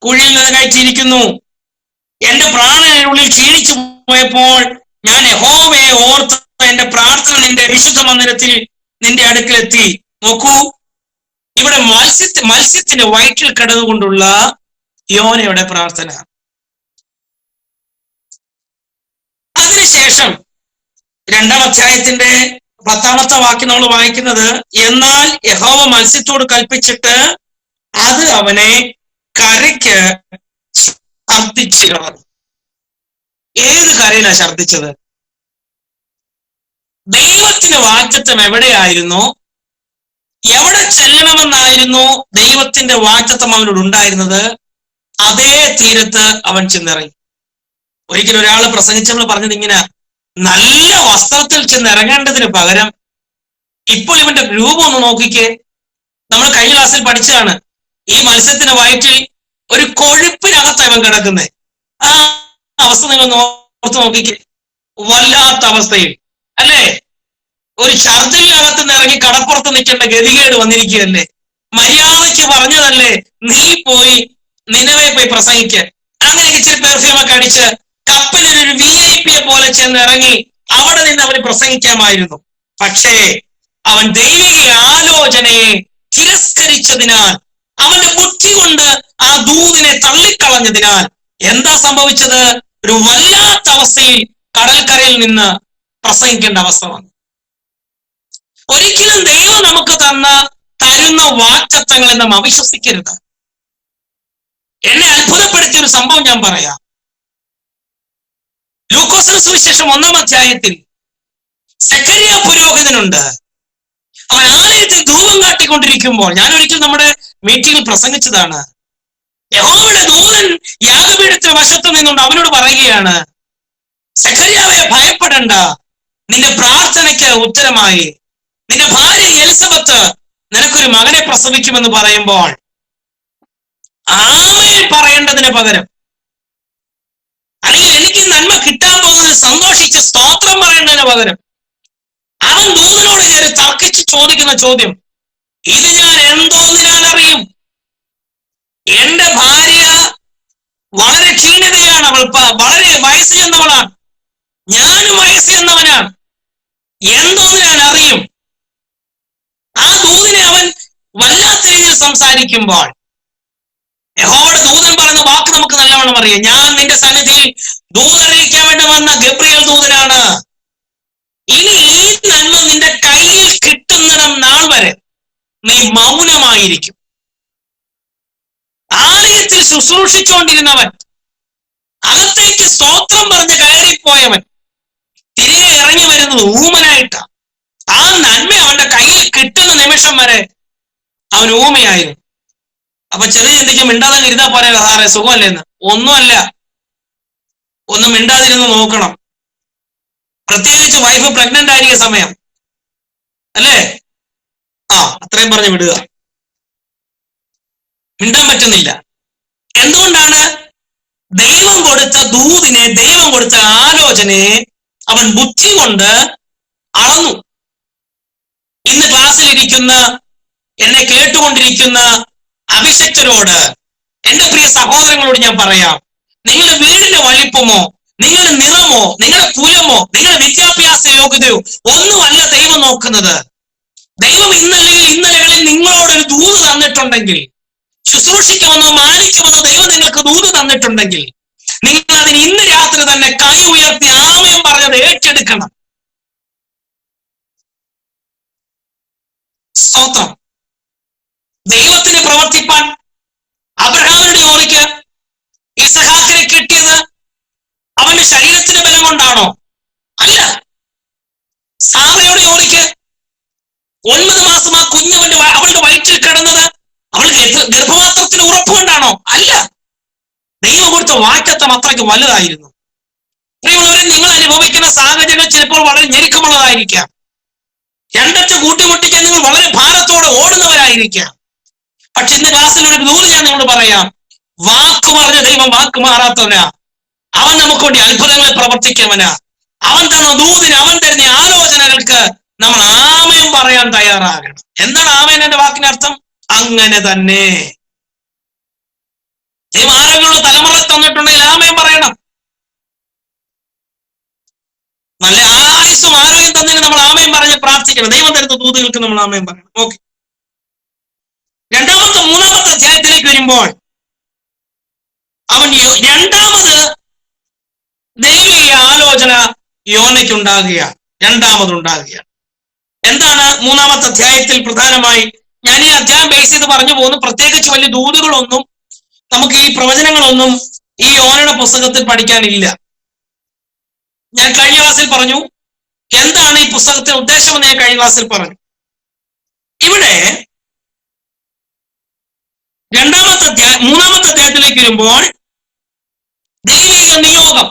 Speaker 1: കുഴിയിൽ നിന്ന് കയറ്റിയിരിക്കുന്നു. എന്റെ പ്രാണനുള്ളിൽ ക്ഷീണിച്ചു പോയപ്പോൾ ഞാൻ യഹോവയെ ഓർത്ത് എന്റെ പ്രാർത്ഥന നിന്റെ വിശുദ്ധ മന്ദിരത്തിൽ നിന്റെ അടുക്കിലെത്തി. നോക്കൂ, ഇവിടെ മത്സ്യത്തിന്റെ വയറ്റിൽ കിടന്നുകൊണ്ടുള്ള യോനയുടെ പ്രാർത്ഥന. അതിനുശേഷം 2-ാം അധ്യായത്തിന്റെ 10-ാമത്തെ വാക്യം നമ്മൾ വായിക്കുന്നത്, എന്നാൽ യഹോവ മത്സ്യത്തോട് കൽപ്പിച്ചിട്ട് അത് അവനെ കരയ്ക്ക് ഛർദ്ദിച്ചു കളഞ്ഞു. ഏത് കരയിലാ ഛർദ്ദിച്ചത്? ദൈവത്തിന് വാഗ്ദത്തം എവിടെയായിരുന്നു, എവിടെ ചെല്ലണമെന്നായിരുന്നു ദൈവത്തിന്റെ വാഗ്ദത്തം അവനോട് ഉണ്ടായിരുന്നത്, അതേ തീരത്ത് അവൻ ചെന്നിറങ്ങി. ഒരിക്കലും ഒരാൾ പ്രസംഗിച്ചപ്പോൾ പറഞ്ഞത് ഇങ്ങനെ, നല്ല വസ്ത്രത്തിൽ ചെന്നിറങ്ങേണ്ടതിന് പകരം ഇപ്പോൾ ഇവന്റെ രൂപം ഒന്ന് നോക്കിക്കേ. നമ്മൾ കഴിഞ്ഞ ക്ലാസ്സിൽ പഠിച്ചതാണ്, ഈ മത്സ്യത്തിന്റെ വയറ്റിൽ ഒരു കൊഴുപ്പിനകത്ത് ഇവൻ കിടക്കുന്നത്. ആ അവസ്ഥ നിങ്ങൾ ഓർത്ത് നോക്കിക്കേ. വല്ലാത്ത അവസ്ഥയിൽ അല്ലേ? ഒരു ഛർദിലിനകത്ത് നിന്ന് ഇറങ്ങി കടപ്പുറത്ത് നിൽക്കേണ്ട ഗതികേട് വന്നിരിക്കുകയല്ലേ? മര്യാദയ്ക്ക് പറഞ്ഞതല്ലേ, നീ പോയി നിനവെ പോയി പ്രസംഗിക്ക്. അങ്ങനെ ഇച്ചിരി പെർഫ്യൂമൊക്കെ അടിച്ച് കപ്പലിലൊരു VIP പോലെ ചെന്ന് ഇറങ്ങി അവിടെ നിന്ന് അവന് പ്രസംഗിക്കാമായിരുന്നു. പക്ഷേ അവൻ ദൈവിക ആലോചനയെ തിരസ്കരിച്ചതിനാൽ, അവന്റെ ബുദ്ധി കൊണ്ട് ആ ദൂതിനെ തള്ളിക്കളഞ്ഞതിനാൽ എന്താ സംഭവിച്ചത്? ഒരു വല്ലാത്ത അവസ്ഥയിൽ കടൽക്കരയിൽ നിന്ന് പ്രസംഗിക്കേണ്ട അവസ്ഥ വന്നു. ഒരിക്കലും ദൈവം നമുക്ക് തരുന്ന വാഗ്ദത്തങ്ങളെ നാം അവിശ്വസിക്കരുത്. എന്നെ അത്ഭുതപ്പെടുത്തിയ ഒരു സംഭവം ഞാൻ പറയാം. ലൂക്കോസിന്റെ സുവിശേഷം 1-ാം അധ്യായത്തിൽ സെഖര്യാ പുരോഹിതനുണ്ട്. അവൻ ആലയത്തിൽ ധൂപം കാട്ടിക്കൊണ്ടിരിക്കുമ്പോൾ, ഞാൻ ഒരിക്കൽ നമ്മുടെ മീറ്റിംഗിൽ പ്രസംഗിച്ചതാണ്, യഹോവയുടെ ദൂതൻ യാഗപീഠത്തിന്റെ വശത്ത് നിന്നുകൊണ്ട് അവനോട് പറയുകയാണ്, സെഖര്യാവെ ഭയപ്പെടണ്ട, നിന്റെ പ്രാർത്ഥനയ്ക്ക് ഉത്തരമായി നിന്റെ ഭാര്യ എലിസബത്ത് നിനക്കൊരു മകനെ പ്രസവിക്കുമെന്ന് പറയുമ്പോൾ ആമേൻ പറയേണ്ടതിന് പകരം, അല്ലെങ്കിൽ എനിക്ക് നന്മ കിട്ടാൻ പോകുന്നത് സന്തോഷിച്ച് സ്തോത്രം പറയേണ്ടതിന് പകരം, അവൻ ദൂതനോട് കയറി തർക്കിച്ച് ചോദിക്കുന്ന ചോദ്യം, ഇത് ഞാൻ എന്തോന്നിനാൽ അറിയും? എന്റെ ഭാര്യ വളരെ ക്ഷീണിതയാണ്, അവൾ വളരെ വയസ്സ് ചെന്നവളാണ്, ഞാനും വയസ്സ് ചെന്നവനാണ്, എന്തോന്നിനാൽ അറിയും? ആ ദൂതനെ അവൻ വല്ലാത്ത രീതിയിൽ സംസാരിക്കുമ്പോൾ യഹോവയുടെ ദൂതൻ പറയുന്ന വാക്ക് നമുക്ക് നല്ലവണ്ണം അറിയാം. ഞാൻ നിന്റെ സന്നിധിയിൽ ദൂതറിയിക്കാൻ വേണ്ടി വന്ന ഗബ്രിയേൽ ദൂതനാണ്. ഇനി ഈ നന്മ നിന്റെ കയ്യിൽ കിട്ടുന്ന നാൾ വരെ നീ മൗനമായിരിക്കും. ആലയത്തിൽ ശുശ്രൂഷിച്ചുകൊണ്ടിരുന്നവൻ, അകത്തേക്ക് സ്തോത്രം പറഞ്ഞ് കയറിപ്പോയവൻ തിരികെ ഇറങ്ങി വരുന്നത് ഊമനായിട്ടാണ്. ആ നന്മ അവന്റെ കയ്യിൽ കിട്ടുന്ന നിമിഷം വരെ അവൻ ഊമയായിരുന്നു. അപ്പൊ ചെറിയ ചിന്തിക്ക് മിണ്ടാതെ ഇരുന്നാ പറയാ സാറേ സുഖമല്ലേന്ന്. ഒന്നുമല്ല, ഒന്ന് മിണ്ടാതിരുന്ന് നോക്കണം. പ്രത്യേകിച്ച് വൈഫ് പ്രഗ്നന്റ് ആയിരിക്കുന്ന സമയം അല്ലേ? അത്രയും പറഞ്ഞ് വിടുക. മിണ്ടാൻ പറ്റുന്നില്ല. എന്തുകൊണ്ടാണ്? ദൈവം കൊടുത്ത ദൂതിനെ, ദൈവം കൊടുത്ത ആലോചനയെ അവൻ ബുദ്ധി കൊണ്ട് അളന്നു. ഇന്ന് ക്ലാസ്സിലിരിക്കുന്ന, എന്നെ കേട്ടുകൊണ്ടിരിക്കുന്ന അഭിഷക്തരോട്, എന്റെ പ്രിയ സഹോദരങ്ങളോട് ഞാൻ പറയാം, നിങ്ങളുടെ വീടിന്റെ വലിപ്പമോ, നിങ്ങളുടെ നിറമോ, നിങ്ങളുടെ കുലമോ, നിങ്ങളുടെ വിദ്യാഭ്യാസ യോഗ്യതയോ ഒന്നുമല്ല ദൈവം നോക്കുന്നത്. ദൈവം ഇന്നലകളിൽ നിങ്ങളോടൊരു ദൂത് തന്നിട്ടുണ്ടെങ്കിൽ, ശുശ്രൂഷിക്കുമെന്നോ മാനിക്കുമെന്നോ ദൈവം നിങ്ങൾക്ക് ദൂത് തന്നിട്ടുണ്ടെങ്കിൽ, നിങ്ങൾ അതിന് ഇന്ന് രാത്രി തന്നെ കൈ ഉയർത്തി ആമേൻ പറഞ്ഞത് ഏറ്റെടുക്കണം. സ്തോത്രം. ദൈവത്തിന് പ്രവർത്തിപ്പാൻ അബ്രഹാമിന്റെ ഓർമ്മയ്ക്ക് ഇസഹാക്കിനെ കിട്ടിയത് അവന്റെ ശരീരത്തിന്റെ ബലം കൊണ്ടാണോ? അല്ല. സാറയുടെ ഓർമ്മയ്ക്ക് 9 മാസം ആ അവളുടെ വയറ്റിൽ കിടന്നത് അവൾക്ക് ഗർഭപാത്രത്തിന് ഉറപ്പ് കൊണ്ടാണോ? അല്ല. ദൈവം കൊടുത്ത വാഗ്ദത്തം അത്രയ്ക്ക് വലുതായിരുന്നു. പ്രിയമുള്ളവരെ, നിങ്ങൾ അനുഭവിക്കുന്ന സാഹചര്യങ്ങൾ ചിലപ്പോൾ വളരെ ഞെരുക്കമുള്ളതായിരിക്കാം. രണ്ടറ്റ കൂട്ടിമുട്ടിക്കാൻ നിങ്ങൾ വളരെ ഭാരത്തോടെ ഓടുന്നവരായിരിക്കാം. പക്ഷെ ഇന്ന് ക്ലാസ്സിൽ ഒരു ദൂത് ഞാൻ നിങ്ങളോട് പറയാം. വാക്ക് പറഞ്ഞ ദൈവം വാക്ക് മാറാത്തവനാ. അവൻ നമുക്ക് വേണ്ടി അത്ഭുതങ്ങളെ പ്രവർത്തിക്കുന്നവനാ. അവൻ തന്ന ദൂതിന്, അവൻ തരുന്ന ആലോചനകൾക്ക് നമ്മൾ ആമേൻ പറയാൻ തയ്യാറാകണം. എന്താണ് ആമേൻ എന്റെ വാക്കിനർത്ഥം? അങ്ങനെ തന്നെ. ദൈവം ആരെങ്കിലും തലമുറ തന്നിട്ടുണ്ടെങ്കിൽ ആമേൻ പറയണം. നല്ല ആയുസ്സും ആരോഗ്യം തന്നതിന് നമ്മൾ ആമേൻ പറഞ്ഞ് പ്രാർത്ഥിക്കണം. ദൈവം തരുന്ന ദൂതുകൾക്ക് നമ്മൾ ആമേൻ പറയണം. ഓക്കെ. 3-ാമത്തെ അധ്യായത്തിലേക്ക് വരുമ്പോൾ അവൻ രണ്ടാമത് ദൈവീയ ആലോചന യോനയ്ക്കുണ്ടാകുകയാണ്. രണ്ടാമതുണ്ടാകുകയാണ്. എന്താണ് 3-ാമത്തെ അധ്യായത്തിൽ പ്രധാനമായി? ഞാൻ ഈ അധ്യായം ബേസ് ചെയ്ത് പറഞ്ഞു പോകുന്നു. പ്രത്യേകിച്ച് വലിയ ദൂതുകളൊന്നും നമുക്ക്, ഈ പ്രവചനങ്ങളൊന്നും ഈ യോനയുടെ പുസ്തകത്തിൽ പഠിക്കാനില്ല. ഞാൻ കഴിഞ്ഞ ക്ലാസ്സിൽ പറഞ്ഞു എന്താണ് ഈ പുസ്തകത്തിന്റെ ഉദ്ദേശമെന്ന്. ഞാൻ കഴിഞ്ഞ ക്ലാസ്സിൽ പറഞ്ഞു. ഇവിടെ 3-ാമത്തെ അധ്യായത്തിലേക്ക് വരുമ്പോൾ ദൈവിക നിയോഗം,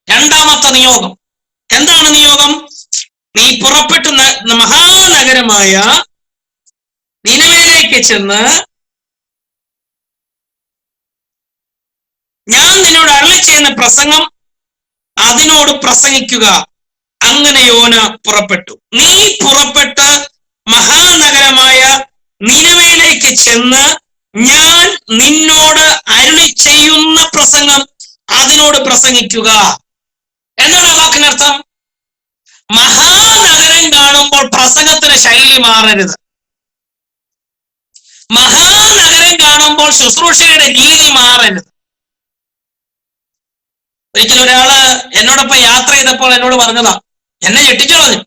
Speaker 1: 2-ാമത്തെ നിയോഗം. എന്താണ് നിയോഗം? നീ പുറപ്പെട്ട മഹാനഗരമായ നിനവേലേക്ക് ചെന്ന് ഞാൻ നിന്നോട് അരുളി ചെയ്യുന്ന പ്രസംഗം അതിനോട് പ്രസംഗിക്കുക. അങ്ങനെ യോന പുറപ്പെട്ടു. നീ പുറപ്പെട്ട് മഹാനഗരമായ നിനവേലേക്ക് ചെന്ന് ഞാൻ നിന്നോട് അരുളി ചെയ്യുന്ന പ്രസംഗം അതിനോട് പ്രസംഗിക്കുക. എന്താണ് ആ വാക്കിനർത്ഥം? മഹാനഗരം കാണുമ്പോൾ പ്രസംഗത്തിന് ശൈലി മാറരുത്. മഹാനഗരം കാണുമ്പോൾ ശുശ്രൂഷയുടെ രീതി മാറരുത്. ഒരിക്കലും ഒരാള് എന്നോടൊപ്പം യാത്ര ചെയ്തപ്പോൾ എന്നോട് പറഞ്ഞതാ, എന്നെ ഞെട്ടിച്ചു കളഞ്ഞു.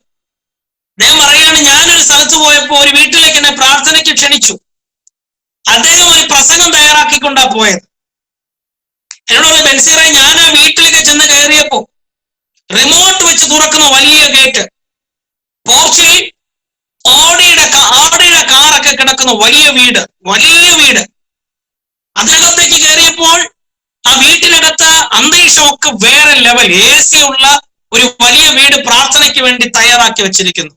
Speaker 1: അദ്ദേഹം പറയുകയാണ്, ഞാനൊരു സ്ഥലത്ത് പോയപ്പോ ഒരു വീട്ടിലേക്ക് എന്നെ പ്രാർത്ഥനയ്ക്ക് ക്ഷണിച്ചു. അദ്ദേഹം ഒരു പ്രസംഗം തയ്യാറാക്കിക്കൊണ്ടാ പോയത്. എന്നോട് പറഞ്ഞു, ബെൻസീറെ, ഞാൻ ആ വീട്ടിലേക്ക് ചെന്ന് കയറിയപ്പോ റിമോട്ട് വെച്ച് തുറക്കുന്ന വലിയ ഗേറ്റ്, പോർച്ചിൽ ഓടിയുടെ കാറൊക്കെ കിടക്കുന്ന വലിയ വീട്, അതിനകത്തേക്ക് കയറിയപ്പോൾ ആ വീട്ടിനകത്ത് അന്തരീക്ഷമൊക്കെ വേറെ ലെവൽ, AC ഉള്ള ഒരു വലിയ വീട് പ്രാർത്ഥനയ്ക്ക് വേണ്ടി തയ്യാറാക്കി വെച്ചിരിക്കുന്നു.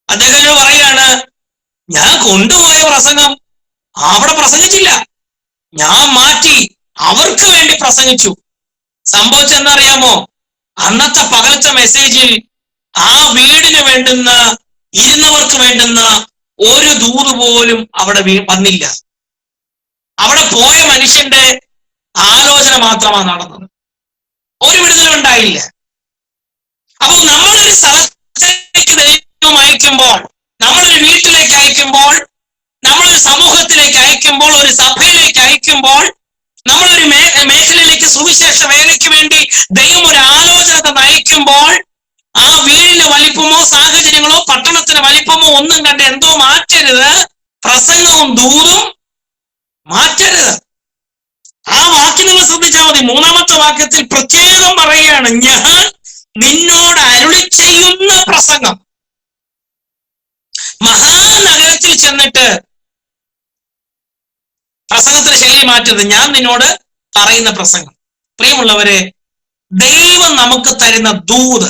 Speaker 1: അദ്ദേഹം പറയാണ്, ഞാൻ കൊണ്ടുപോയ പ്രസംഗം അവിടെ പ്രസംഗിച്ചില്ല, ഞാൻ മാറ്റി അവർക്ക് വേണ്ടി പ്രസംഗിച്ചു. സംഭവിച്ചെന്നറിയാമോ? അന്നത്തെ പകലത്തെ മെസ്സേജിൽ ആ വീടിന് വേണ്ടുന്ന, ഇരുന്നവർക്ക് വേണ്ടുന്ന ഒരു ദൂത് പോലും അവിടെ വന്നില്ല. അവിടെ പോയ മനുഷ്യന്റെ ആലോചന മാത്രമാണ് നടന്നത്, ഒരു വിടുതലും ഉണ്ടായില്ല. അപ്പൊ നമ്മളൊരു സ്ഥലത്തേക്ക് ദൈവം അയക്കുമ്പോൾ, നമ്മളൊരു വീട്ടിലേക്ക് അയക്കുമ്പോൾ, നമ്മളൊരു സമൂഹത്തിലേക്ക് അയക്കുമ്പോൾ, ഒരു സഭയിലേക്ക് അയക്കുമ്പോൾ, നമ്മളൊരു മേഖലയിലേക്ക് സുവിശേഷ വേലയ്ക്ക് വേണ്ടി ദൈവം ഒരു ആലോചന നയിക്കുമ്പോൾ, ആ വീടിന്റെ വലിപ്പമോ സാഹചര്യങ്ങളോ പട്ടണത്തിന് വലിപ്പമോ ഒന്നും കണ്ട് എന്തോ മാറ്റരുത്, പ്രസംഗവും ദൂതും മാറ്റരുത്. ആ വാക്യം നിങ്ങൾ ശ്രദ്ധിച്ചാൽ മതി. 3-ാമത്തെ വാക്യത്തിൽ പ്രത്യേകം പറയുകയാണ്, ഞാൻ നിന്നോട് അരുളി ചെയ്യുന്ന പ്രസംഗം. മഹാനഗരത്തിൽ ചെന്നിട്ട് പ്രസംഗത്തിന് ശൈലി മാറ്റരുത്, ഞാൻ നിന്നോട് പറയുന്ന പ്രസംഗം. പ്രിയമുള്ളവരെ, ദൈവം നമുക്ക് തരുന്ന ദൂത്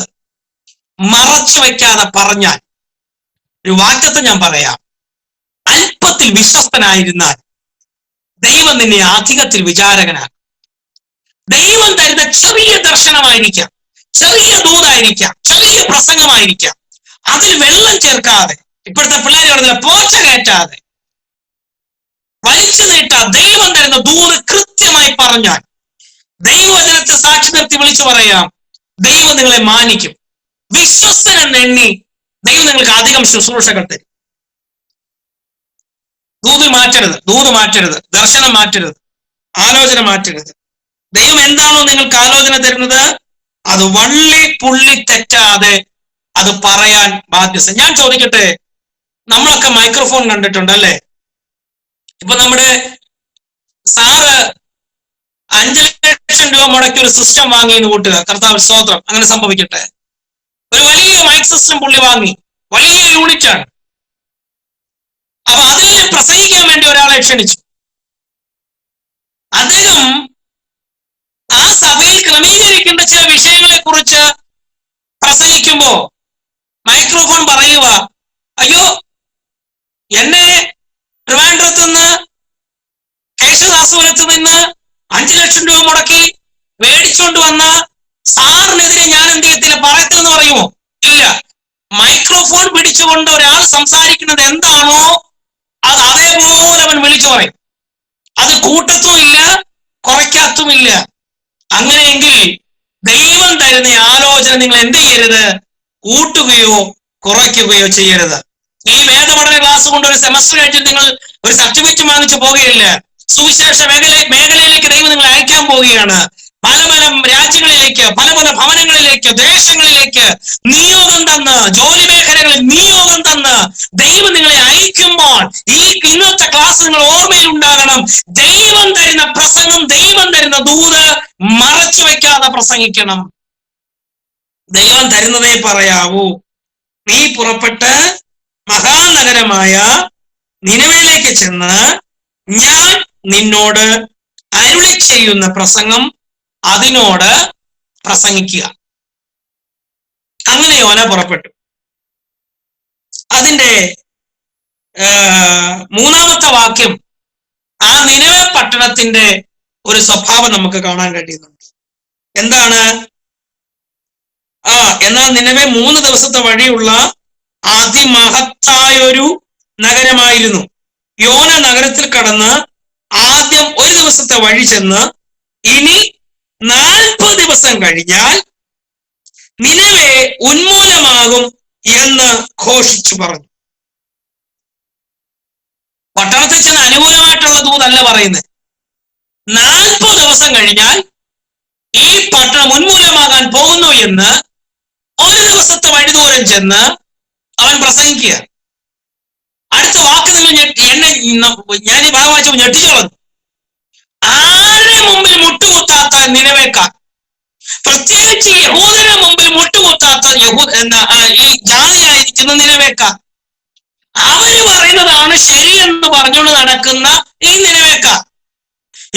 Speaker 1: മറച്ചു വയ്ക്കാതെ പറഞ്ഞാൽ, ഒരു വാക്യത്തെ ഞാൻ പറയാം, അല്പത്തിൽ വിശ്വസ്തനായിരുന്നാൽ ദൈവം നിന്നെ അധികത്തിൽ വിചാരകനാക്കും. ദൈവം തരുന്ന ചെറിയ ദർശനമായിരിക്കാം, ചെറിയ ദൂതായിരിക്കാം, ചെറിയ പ്രസംഗമായിരിക്കാം, അതിൽ വെള്ളം ചേർക്കാതെ, ഇപ്പോഴത്തെ പിള്ളേർ പറഞ്ഞ പോച്ച കയറ്റാതെ, വലിച്ചു നീട്ടാ ദൈവം തരുന്ന ദൂത് കൃത്യമായി പറഞ്ഞാൽ, ദൈവവചനത്തെ സാക്ഷി നിർത്തി വിളിച്ചു പറയാം, ദൈവം നിങ്ങളെ മാനിക്കും. വിശ്വസ്തനെന്ന് എണ്ണി ദൈവം നിങ്ങൾക്ക് അധികം ശുശ്രൂഷകൾ തരും. ദൂത് മാറ്റരുത്, ദർശനം മാറ്റരുത്, ആലോചന മാറ്റരുത്. ദൈവം എന്താണോ നിങ്ങൾക്ക് ആലോചന തരുന്നത്, അത് വള്ളി പുള്ളി തെറ്റാതെ അത് പറയാൻ ബാധ്യസ്ഥ. ഞാൻ ചോദിക്കട്ടെ, നമ്മളൊക്കെ മൈക്രോഫോൺ കണ്ടിട്ടുണ്ടല്ലേ? ഇപ്പൊ നമ്മുടെ സാറ് 5 ലക്ഷം രൂപ മുടക്കി ഒരു സിസ്റ്റം വാങ്ങി എന്ന് കൂട്ടുക, കർത്താവ് സ്തോത്രം, അങ്ങനെ സംഭവിക്കട്ടെ. ഒരു വലിയ മൈക്ക് സിസ്റ്റം പുള്ളി വാങ്ങി, വലിയ യൂണിറ്റ് ആണ്. അപ്പൊ അതിൽ പ്രസംഗിക്കാൻ വേണ്ടി ഒരാളെ ക്ഷണിച്ചു. അദ്ദേഹം ആ സഭയിൽ ക്രമീകരിക്കേണ്ട ചില വിഷയങ്ങളെ കുറിച്ച് പ്രസംഗിക്കുമ്പോ മൈക്രോഫോൺ പറയുക, അയ്യോ, എന്നെ ട്രിവാൻഡ്രത്ത് നിന്ന്, കേശദാസപുരത്ത് നിന്ന് 5 ലക്ഷം രൂപ മുടക്കി മേടിച്ചുകൊണ്ട് വന്ന സാറിനെതിരെ ഞാൻ എന്ത് ചെയ്യത്തില്ല, പറയത്തില്ലെന്ന് പറയുമോ? ഇല്ല. മൈക്രോഫോൺ പിടിച്ചുകൊണ്ട് ഒരാൾ സംസാരിക്കുന്നത് എന്താണോ അത് അതേപോലെ അവൻ വിളിച്ചു പറയും. അത് കൂട്ടത്തും ഇല്ല, കുറയ്ക്കാത്തുമില്ല. അങ്ങനെയെങ്കിൽ ദൈവം തരുന്ന ആലോചന നിങ്ങൾ എന്ത് ചെയ്യരുത്, കൂട്ടുകയോ കുറയ്ക്കുകയോ ചെയ്യരുത്. ഈ വേദപഠന ക്ലാസ് കൊണ്ട് ഒരു സെമസ്റ്റർ കഴിഞ്ഞ് നിങ്ങൾ ഒരു സർട്ടിഫിക്കറ്റ് വാങ്ങിച്ചു പോകുകയില്ല. സുവിശേഷ മേഖലയിലേക്ക് ദൈവം നിങ്ങൾ അയക്കാൻ പോവുകയാണ്. പല പല രാജ്യങ്ങളിലേക്ക്, പല പല ഭവനങ്ങളിലേക്ക്, ദേശങ്ങളിലേക്ക് നിയോഗം തന്ന്, ജോലി മേഖലകളിൽ നിയോഗം തന്ന് ദൈവം നിങ്ങളെ അയക്കുമ്പോൾ ഈ ഇന്നത്തെ ക്ലാസ് നിങ്ങൾ ഓർമ്മയിൽ ഉണ്ടാകണം. ദൈവം തരുന്ന പ്രസംഗം, ദൈവം തരുന്ന ദൂത് മറച്ചു വെക്കാതെ പ്രസംഗിക്കണം. ദൈവം തരുന്നതേ പറയാവൂ. നീ പുറപ്പെട്ട് മഹാനഗരമായ നിനവയിലേക്ക് ചെന്ന് ഞാൻ നിന്നോട് അരുളി ചെയ്യുന്ന പ്രസംഗം അതിനോട് പ്രസംഗിക്കുക. അങ്ങനെ യോന പുറപ്പെട്ടു. അതിന്റെ 3-ാമത്തെ വാക്യം ആ നിനവെ പട്ടണത്തിന്റെ ഒരു സ്വഭാവം നമുക്ക് കാണാൻ കഴിയുന്നുണ്ട്. എന്താണ്? എന്നാൽ നിനവെ 3 ദിവസത്തെ വഴിയുള്ള അതിമഹത്തായൊരു നഗരമായിരുന്നു. യോന നഗരത്തിൽ കടന്ന് ആദ്യം 1 ദിവസത്തെ വഴി ചെന്ന് ഇനി 40 ദിവസം കഴിഞ്ഞാൽ നിനവെ ഉന്മൂലമാകും എന്ന് ഘോഷിച്ചു പറഞ്ഞു. പട്ടണത്തിൽ ചെന്ന് അനുകൂലമായിട്ടുള്ള ദൂതല്ല പറയുന്നത്. 40 ദിവസം കഴിഞ്ഞാൽ ഈ പട്ടണം ഉന്മൂലമാകാൻ പോകുന്നു എന്ന് ഒരു ദിവസത്തെ വഴിദൂരം ചെന്ന് അവൻ പ്രസംഗിക്കുക. അടുത്ത വാക്ക് നിങ്ങൾ ഞാൻ ഈ ഭാഗം വായിച്ചപ്പോൾ ഞെട്ടിച്ചോളൂ. ആരുടെ മുമ്പിൽ മുട്ടുകുത്താത്ത നിനവേക്കാർ, പ്രത്യേകിച്ച് യഹൂദരുടെ മുമ്പിൽ മുട്ടുകുത്താത്ത ഈ ജാതിയായിരിക്കുന്ന നിനവേക്കാർ, അവര് പറയുന്നതാണ് ശരിയെന്ന് പറഞ്ഞുകൊണ്ട് നടക്കുന്ന ഈ നിനവേക്കാർ,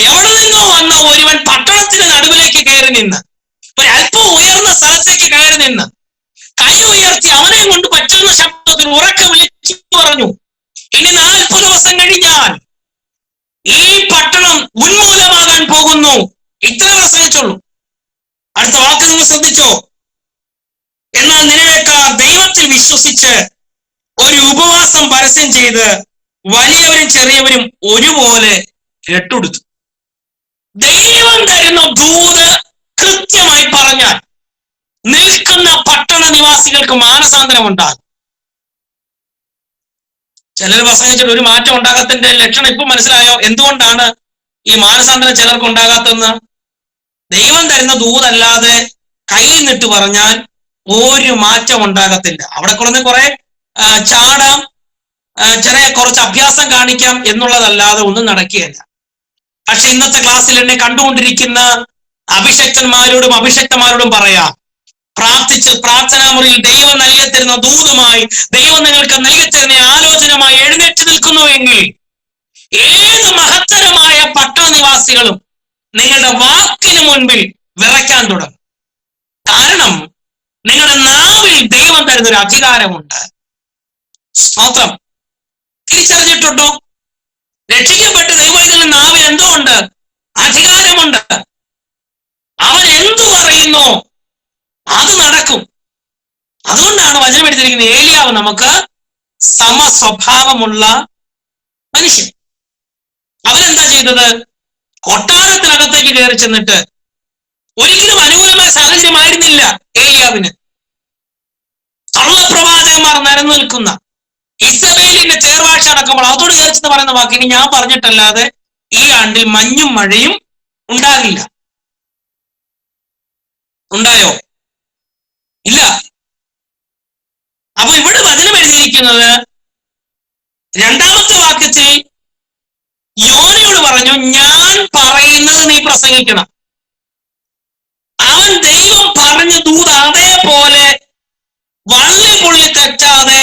Speaker 1: എവിടെ നിന്നോ വന്ന ഒരുവൻ പട്ടണത്തിന്റെ നടുവിലേക്ക് കയറി നിന്ന്, ഒരല്പം ഉയർന്ന സ്ഥലത്തേക്ക് കയറി നിന്ന് കൈ ഉയർത്തി അവനെ കൊണ്ട് പറ്റുന്ന ശബ്ദത്തിൽ ഉറക്കെ വിളിച്ചു പറഞ്ഞു, ഇനി 40 ദിവസം കഴിഞ്ഞാൽ ഈ പട്ടണം ഉന്മൂലമാകാൻ പോകുന്നു. ഇത്ര പ്രസംഗിച്ചുള്ളൂ. അടുത്ത വാക്ക് നിങ്ങൾ ശ്രദ്ധിച്ചോ. എന്നാൽ നിനവേക്കാർ ദൈവത്തിൽ വിശ്വസിച്ച് ഒരു ഉപവാസം പരസ്യം ചെയ്ത് വലിയവരും ചെറിയവരും ഒരുപോലെ രട്ടുടുത്തു. ദൈവം തരുന്ന ദൂത് കൃത്യമായി പറഞ്ഞാൽ നിൽക്കുന്ന പട്ടണ നിവാസികൾക്ക് മാനസാന്തരം ഉണ്ടാകും. ചിലർ പ്രസംഗിച്ചിട്ട് ഒരു മാറ്റം ഉണ്ടാകാത്തതിന്റെ ലക്ഷണം ഇപ്പൊ മനസ്സിലായോ? എന്തുകൊണ്ടാണ് ഈ മാനസാന്തരം ചിലർക്ക് ഉണ്ടാകാത്തതെന്ന്? ദൈവം തരുന്ന ദൂതല്ലാതെ കയ്യിൽ നിന്നിട്ട് പറഞ്ഞാൽ ഒരു മാറ്റം ഉണ്ടാകത്തില്ല. അവിടെ കുറെ ചാടാം, കുറച്ച് അഭ്യാസം കാണിക്കാം എന്നുള്ളതല്ലാതെ ഒന്നും നടക്കുകയില്ല. പക്ഷെ ഇന്നത്തെ ക്ലാസ്സിൽ എന്നെ കണ്ടുകൊണ്ടിരിക്കുന്ന അഭിഷക്തന്മാരോടും അഭിഷക്തന്മാരോടും പറയാം, പ്രാർത്ഥനാ മുറിയിൽ ദൈവം നൽകി തരുന്ന ദൂതുമായി, ദൈവം നിങ്ങൾക്ക് നൽകി തരുന്ന ആലോചനമായി എഴുന്നേറ്റ് നിൽക്കുന്നുവെങ്കിൽ ഏത് മഹത്തരമായ പട്ടണ നിവാസികളും നിങ്ങളുടെ വാക്കിന് മുൻപിൽ വിറയ്ക്കാൻ തുടങ്ങും. കാരണം നിങ്ങളുടെ നാവിൽ ദൈവം തരുന്നൊരു അധികാരമുണ്ട്. സ്തോത്രം. തിരിച്ചറിഞ്ഞിട്ടുണ്ടോ? രക്ഷിക്കപ്പെട്ട് ദൈവത്തിന്റെ നാവിൽ എന്തോ ഉണ്ട്? അധികാരമുണ്ട്. അവൻ എന്തു പറയുന്നു അത് നടക്കും. അതുകൊണ്ടാണ് വചനം എടുത്തിരിക്കുന്നത്, ഏലിയാവ് നമുക്ക് സമസ്വഭാവമുള്ള മനുഷ്യൻ. അവനെന്താ ചെയ്തത്? കൊട്ടാരത്തിനകത്തേക്ക് കയറി ചെന്നിട്ട്, ഒരിക്കലും അനുകൂലമായ സാഹചര്യമായിരുന്നില്ല ഏലിയാവിന്. കള്ളപ്രവാചകന്മാർ നിരന്നു നിൽക്കുന്ന ഇസബേലിന്റെ ചേർവാഴ്ച അടക്കുമ്പോൾ അതോട് ചേർച്ചെന്ന് പറയുന്ന വാക്കിന് ഞാൻ പറഞ്ഞിട്ടല്ലാതെ ഈ ആണ്ടിൽ മഞ്ഞും മഴയും ഉണ്ടാകില്ല. ഉണ്ടായോ? ഇല്ല. അപ്പൊ ഇവിടെ വചനം എഴുതിയിരിക്കുന്നത് രണ്ടാമത്തെ വാക്യത്തിൽ യോനയോട് പറഞ്ഞു, ഞാൻ പറയുന്നത് നീ പ്രസംഗിക്കണം. അവൻ ദൈവം പറഞ്ഞ ദൂത് അതേപോലെ വള്ളി പുള്ളി തെറ്റാതെ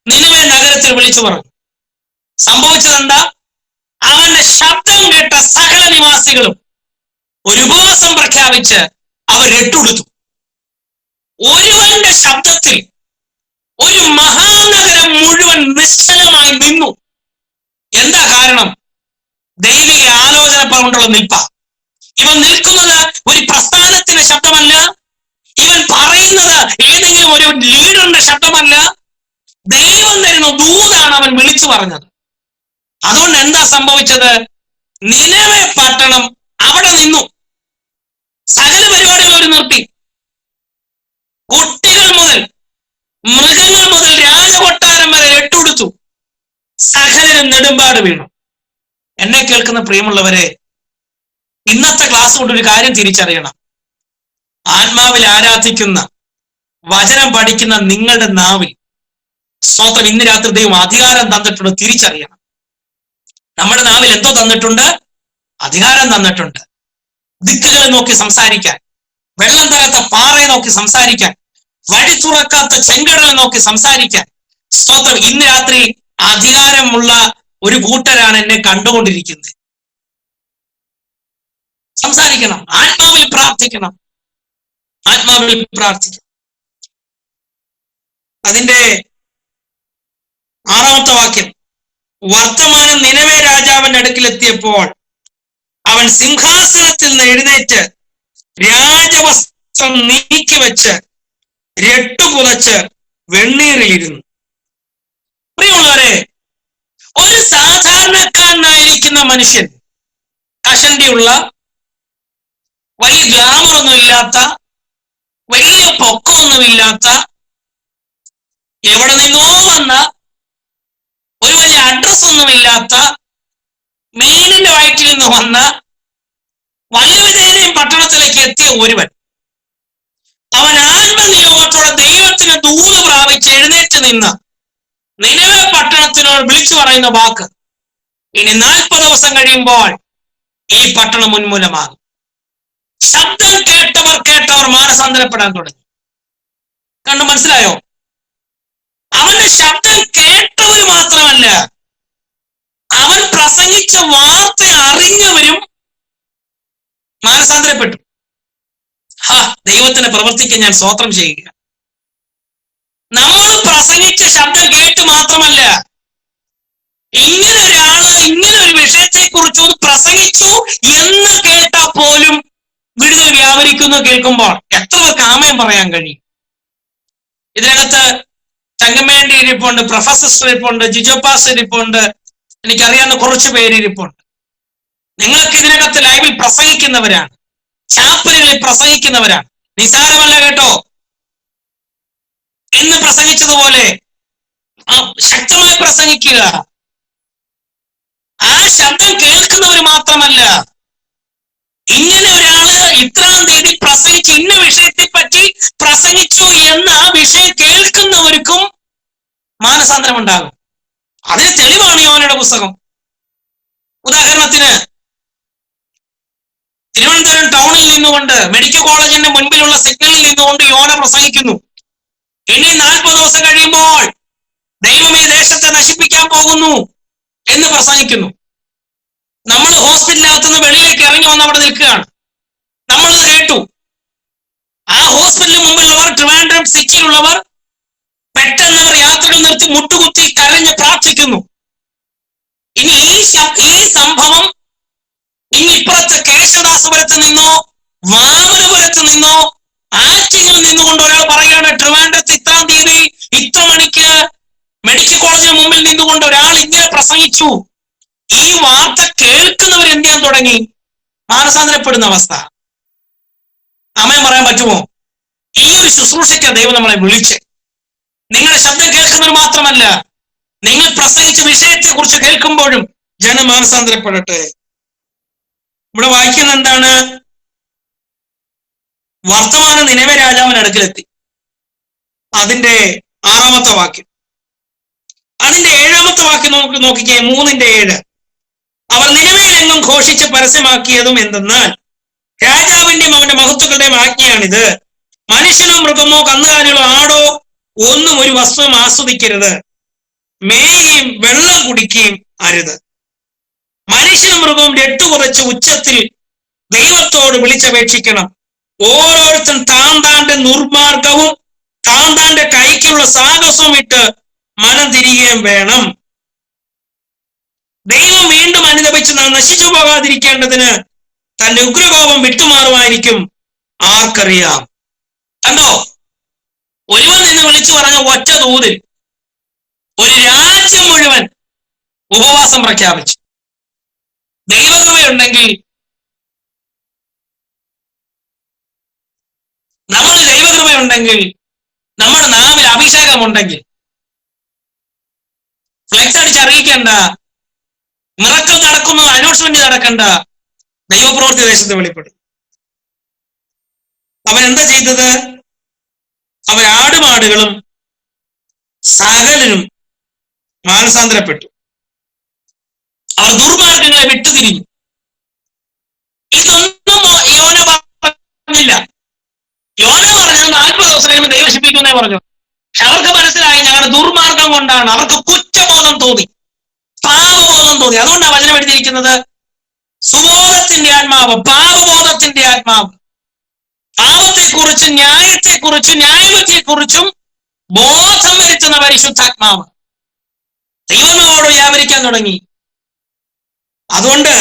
Speaker 1: നിനവേ നഗരത്തിൽ വിളിച്ചു പറഞ്ഞു. സംഭവിച്ചതെന്താ? അവന്റെ ശബ്ദം കേട്ട സകല നിവാസികളും ഒരു ഉപവാസം പ്രഖ്യാപിച്ച് അവർ രട്ടുടുത്തു. ഒരുവന്റെ ശബ്ദത്തിൽ ഒരു മഹാനഗരം മുഴുവൻ നിശ്ചലമായി നിന്നു. എന്താ കാരണം? ദൈവിക ആലോചന കൊണ്ടുള്ള നിൽപ്പ. ഇവൻ നിൽക്കുന്നത് ഒരു പ്രസ്ഥാനത്തിന്റെ ശബ്ദമല്ല, ഇവൻ പറയുന്നത് ഏതെങ്കിലും ഒരു ലീഡറിന്റെ ശബ്ദമല്ല, ദൈവം തരുന്ന ദൂതാണ് അവൻ വിളിച്ചു പറഞ്ഞത്. അതുകൊണ്ട് എന്താ സംഭവിച്ചത്? നിനവേ പട്ടണം അവിടെ നിന്നു. സകല പരിപാടികൾ ഒരു നിർത്തി. കുട്ടികൾ മുതൽ മൃഗങ്ങൾ മുതൽ രാജകൊട്ടാരം വരെ രട്ടുടുത്തു. സകലരും നെടുമ്പാട് വീണു. എന്നെ കേൾക്കുന്ന പ്രിയമുള്ളവരെ, ഇന്നത്തെ ക്ലാസ് കൊണ്ട് ഒരു കാര്യം തിരിച്ചറിയണം. ആത്മാവിൽ ആരാധിക്കുന്ന, വചനം പഠിക്കുന്ന നിങ്ങളുടെ നാവിൽ സ്തോത്രം ഇന്ന് രാത്രി ദൈവം അധികാരം തന്നിട്ടുണ്ട്. തിരിച്ചറിയണം. നമ്മുടെ നാവിൽ എന്തോ തന്നിട്ടുണ്ട്? അധികാരം തന്നിട്ടുണ്ട്. ദിക്കുകളെ നോക്കി സംസാരിക്കാൻ, വെള്ളം തരാത്ത പാറയെ നോക്കി സംസാരിക്കാൻ, വഴി തുറക്കാത്ത ചെങ്കടലെ നോക്കി സംസാരിക്കാൻ. സ്തോത്രം ഇന്ന് രാത്രി അധികാരമുള്ള ഒരു കൂട്ടരാണ് എന്നെ കണ്ടുകൊണ്ടിരിക്കുന്നത്. സംസാരിക്കണം, ആത്മാവിൽ പ്രാർത്ഥിക്കണം, ആത്മാവിൽ പ്രാർത്ഥിക്കണം. അതിന്റെ 6ാമത്തെ വാക്യം, വർത്തമാനം നിനവേ രാജാവിന്റെ അടുക്കിലെത്തിയപ്പോൾ അവൻ സിംഹാസനത്തിൽ നിന്ന് എഴുന്നേറ്റ് രാജവസ്ത്രം നീക്കി വെച്ച് രട്ടുപുതച്ച് വെണ്ണീറിലിരുന്നു. പ്രിയമുള്ളവരെ, ഒരു സാധാരണക്കാരനായിരിക്കുന്ന മനുഷ്യൻ, കഷണ്ടിയുള്ള, വലിയ ഗ്ലാമറൊന്നും ഇല്ലാത്ത, വലിയ പൊക്കമൊന്നുമില്ലാത്ത, എവിടെ നിന്നോ വന്ന, ഒരു വലിയ അഡ്രസ് ഒന്നുമില്ലാത്ത, മീനിന്റെ വയറ്റിൽ നിന്ന് വന്ന വയോവിധേനയും പട്ടണത്തിലേക്ക് എത്തിയ ഒരുവൻ അവൻ ആത്മനിയോഗത്തോടെ ദൈവത്തിന് ദൂത് പ്രാപിച്ച് എഴുന്നേറ്റ് നിന്ന് നിനവെ പട്ടണത്തിനോട് വിളിച്ചു പറയുന്ന വാക്ക്, ഇനി 40 ദിവസം കഴിയുമ്പോൾ ഈ പട്ടണം ഉന്മൂലമാകും. ശബ്ദം കേട്ടവർ മാനസാന്തരപ്പെടാൻ തുടങ്ങി. കണ്ടു മനസ്സിലായോ? അവന്റെ ശബ്ദം കേട്ടവർ മാത്രമല്ല, അവൻ പ്രസംഗിച്ച വാർത്ത അറിഞ്ഞവരും മാനസാന്തരപ്പെട്ടു. ദൈവത്തിന്റെ പ്രവർത്തിക്ക് ഞാൻ സ്തോത്രം ചെയ്യുക. നമ്മൾ പ്രസംഗിച്ച ശബ്ദം കേട്ട് മാത്രമല്ല, ഇങ്ങനെ ഒരു വിഷയത്തെ കുറിച്ച് പ്രസംഗിച്ചു എന്ന് കേട്ടാൽ പോലും വിടുതൽ വ്യാപരിക്കുന്നു. കേൾക്കുമ്പോൾ എത്ര പേർക്ക് ആമേൻ പറയാൻ കഴിയും? ഇതിനകത്ത് തങ്കമേണ്ടി ഇരിപ്പുണ്ട്, പ്രൊഫസർ ഇരിപ്പുണ്ട്, ജിജോപാസ് ഇരിപ്പുണ്ട്, എനിക്കറിയാവുന്ന കുറച്ചു പേര് ഇരിപ്പുണ്ട്. നിങ്ങൾക്ക് ഇതിനകത്ത് ലൈവിൽ പ്രസംഗിക്കുന്നവരാണ്, ചാപ്പലുകളിൽ പ്രസംഗിക്കുന്നവരാണ്. നിസാരമല്ല കേട്ടോ. എന്ന് പ്രസംഗിച്ചതുപോലെ ശക്തമായി പ്രസംഗിക്കുക. ആ ശബ്ദം കേൾക്കുന്നവർ മാത്രമല്ല, ഇങ്ങനെ ഒരാള് ഇത്രാം തീയതി പ്രസംഗിച്ചു, ഇന്ന വിഷയത്തെ പറ്റി പ്രസംഗിച്ചു എന്ന് ആ വിഷയം കേൾക്കുന്നവർക്കും മാനസാന്തരം ഉണ്ടാകും. അതിന് തെളിവാണ് യോനയുടെ പുസ്തകം. ഉദാഹരണത്തിന്, തിരുവനന്തപുരം ടൗണിൽ നിന്നുകൊണ്ട് മെഡിക്കൽ കോളേജിന്റെ മുൻപിലുള്ള സിഗ്നലിൽ നിന്നുകൊണ്ട് യോന പ്രസംഗിക്കുന്നു, ഇനി 40 ദിവസം കഴിയുമ്പോൾ ദൈവം ഈ ദേശത്തെ നശിപ്പിക്കാൻ പോകുന്നു എന്ന് പ്രസംഗിക്കുന്നു. നമ്മൾ ഹോസ്പിറ്റലിനകത്തുനിന്ന് വെളിയിലേക്ക് ഇറങ്ങി വന്ന് അവിടെ നിൽക്കുകയാണ്. നമ്മളത് കേട്ടു. ആ ഹോസ്പിറ്റലിന് മുമ്പിലുള്ളവർ, ട്രിവാൻഡ്രം സിറ്റിയിലുള്ളവർ പെട്ടെന്ന് അവർ യാത്രകൾ നിർത്തി മുട്ടുകുത്തി കരഞ്ഞ് പ്രാർത്ഥിക്കുന്നു. ഇനി ഈ സംഭവം ഇനി ഇപ്പുറത്ത് കേശവദാസപുരത്ത് നിന്നോ വാമനപുരത്ത് നിന്നോ ആറ്റിങ്ങിൽ നിന്നുകൊണ്ട് ഒരാൾ പറയുകയാണ്, ട്രിവാൻഡ്രത്ത് ഇത്രാം തീയതി ഇത്ര മണിക്ക് മെഡിക്കൽ കോളേജിന് മുമ്പിൽ നിന്നുകൊണ്ട് ഒരാൾ ഇങ്ങനെ പ്രസംഗിച്ചു. ഈ വാർത്ത കേൾക്കുന്നവർ എന്ത് ചെയ്യാൻ തുടങ്ങി? മാനസാന്തരപ്പെടുന്ന അവസ്ഥ. ആമേൻ പറയാൻ പറ്റുമോ? ഈ ഒരു ശുശ്രൂഷയ്ക്ക് ദൈവം നമ്മളെ വിളിച്ച്. നിങ്ങളുടെ ശബ്ദം കേൾക്കുന്നവർ മാത്രമല്ല, നിങ്ങൾ പ്രസംഗിച്ച വിഷയത്തെ കുറിച്ച് കേൾക്കുമ്പോഴും ജനം മാനസാന്തരപ്പെടട്ടെ. ഇവിടെ വായിക്കുന്ന എന്താണ്? വർത്തമാനം നിനവെ രാജാവിന് അടുക്കലെത്തി. അതിന്റെ 6-ാമത്തെ വാക്യം. അതിന്റെ 7-ാമത്തെ വാക്യം നോക്കിക്കേ, 3:7. അവർ നിനവയിലെങ്ങും ഘോഷിച്ച് പരസ്യമാക്കിയതും എന്തെന്നാൽ, രാജാവിന്റെയും അവന്റെ മഹത്തുക്കളുടെയും ആജ്ഞയാണിത്, മനുഷ്യനോ മൃഗമോ കന്നുകാലികളോ ആടോ ഒന്നും ഒരു വസ്തുവും ആസ്വദിക്കരുത്, മേയുകയും വെള്ളം കുടിക്കുകയും അരുത്. മനുഷ്യനും മൃഗവും രട്ടുകുറച്ച് ഉച്ചത്തിൽ ദൈവത്തോട് വിളിച്ചപേക്ഷിക്കണം. ഓരോരുത്തരും താന്താന്റെ ദുർമാർഗവും താന്താന്റെ കൈക്കുള്ള സാഹസവും ഇട്ട് മനം തിരികെയും വേണം. ദൈവം വീണ്ടും അനുദപിച്ച് നശിച്ചു പോകാതിരിക്കേണ്ടതിന് തന്റെ ഉഗ്രകോപം വിട്ടുമാറുമായിരിക്കും ആർക്കറിയാം. കണ്ടോ? ഒരുവൻ നിന്ന് വിളിച്ചു പറഞ്ഞ ഒറ്റ ദൂതിൽ ഒരു രാജ്യം മുഴുവൻ ഉപവാസം പ്രഖ്യാപിച്ചു. ദൈവകൃപയുണ്ടെങ്കിൽ, ദൈവകൃപയുണ്ടെങ്കിൽ, നമ്മുടെ നാവിൽ അഭിഷേകമുണ്ടെങ്കിൽ ഫ്ലെക്സ് അടിച്ച് അറിയിക്കേണ്ട, മിറക്കിൾ നടക്കുന്നു അനൗൺസ്മെന്റ് നടക്കണ്ട, ദൈവപ്രവൃത്തി ദേശത്ത് വെളിപ്പെടും. അവരെന്താ ചെയ്തത്? അവരാടുമാടുകളും സകലരും മാനസാന്തരപ്പെട്ടു. അവർ ദുർമാർഗങ്ങളെ വിട്ടുതിരിഞ്ഞു. ഇതൊന്നും യോന പറഞ്ഞില്ല. യോന പറഞ്ഞത് 40 ദിവസം കഴിയുമ്പോൾ ദൈവം ശിപ്പിക്കുന്നേ പറഞ്ഞു. പക്ഷെ അവർക്ക് മനസ്സിലായി ഞങ്ങളുടെ ദുർമാർഗം കൊണ്ടാണ്. അവർക്ക് കുറ്റബോധം തോന്നി, പാപബോധം തോന്നി. അതുകൊണ്ടാണ് വചനം എഴുതിയിരിക്കുന്നത്, സുബോധത്തിന്റെ ആത്മാവ്, പാപബോധത്തിന്റെ ആത്മാവ്, പാപത്തെക്കുറിച്ചും ന്യായത്തെക്കുറിച്ചും ന്യായവിധിയെക്കുറിച്ചും ബോധം വരുത്തുന്ന പരിശുദ്ധാത്മാവ് ദൈവങ്ങളോട് വ്യാപരിക്കാൻ തുടങ്ങി. അതുകൊണ്ട്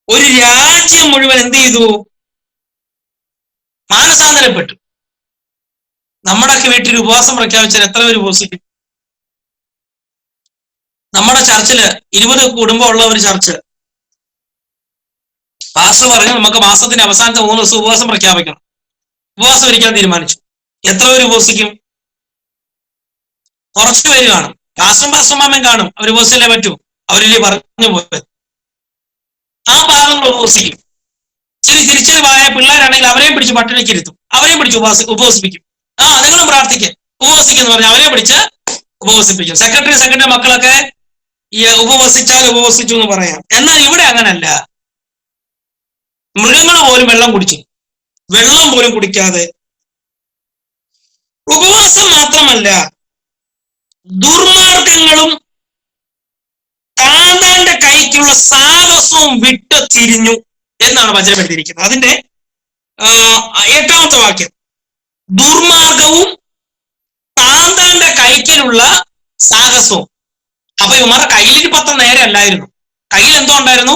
Speaker 1: ഒരു രാജ്യം മുഴുവൻ എന്ത് ചെയ്തു? മാനസാന്തരപ്പെട്ടു. നമ്മുടെയൊക്കെ വീട്ടിൽ ഉപവാസം പ്രഖ്യാപിച്ചാൽ എത്ര പേര് ഉപവസിക്കും? നമ്മുടെ ചർച്ചില് 20 കുടുംബം ഉള്ള ഒരു ചർച്ച്, പാസ്റ്റർ പറഞ്ഞു നമുക്ക് മാസത്തിന്റെ അവസാനത്തെ 3 ദിവസം ഉപവാസം പ്രഖ്യാപിക്കണം. ഉപവാസം ഇരിക്കാൻ തീരുമാനിച്ചു. എത്ര പേര് ഉപവസിക്കും? കുറച്ചു പേര് കാണും. പാസ്റ്റർമാമൻ കാണും, അവർ ഉപവസിച്ചല്ലേ പറ്റൂ, അവരില്ലേ പറഞ്ഞു പോയത്. ആ പാവങ്ങൾ ഉപവസിക്കും. ഇച്ചിരി തിരിച്ചറിവായ പിള്ളേരാണെങ്കിൽ അവരെയും പിടിച്ച് പട്ടിണിക്കിരുത്തും, അവരെയും പിടിച്ച് ഉപവസിപ്പിക്കും. നിങ്ങളും പ്രാർത്ഥിക്കുക, ഉപവസിക്കുന്നു പറഞ്ഞാൽ അവരെ പിടിച്ച് ഉപവസിപ്പിക്കും. സെക്രട്ടറി മക്കളൊക്കെ ഉപവസിച്ചാൽ ഉപവസിച്ചു എന്ന് പറയാം. എന്നാൽ ഇവിടെ അങ്ങനല്ല. മൃഗങ്ങൾ പോലും വെള്ളം പോലും കുടിക്കാതെ. ഉപവാസം മാത്രമല്ല, ദുർമാർഗങ്ങളും താന്താന്റെ കൈക്കുള്ള സാഹസവും വിട്ട് തിരിഞ്ഞു എന്നാണ് വചനം എഴുതിയിരിക്കുന്നത്. അതിന്റെ 8ാമത്തെ വാക്യം, ദുർമാർഗവും താന്താന്റെ കൈക്കിലുള്ള സാഹസവും. അപ്പൊ ഇവന്മാരുടെ കയ്യിലിരി പത്രം നേരെ അല്ലായിരുന്നു. കയ്യിൽ എന്തോ ഉണ്ടായിരുന്നു?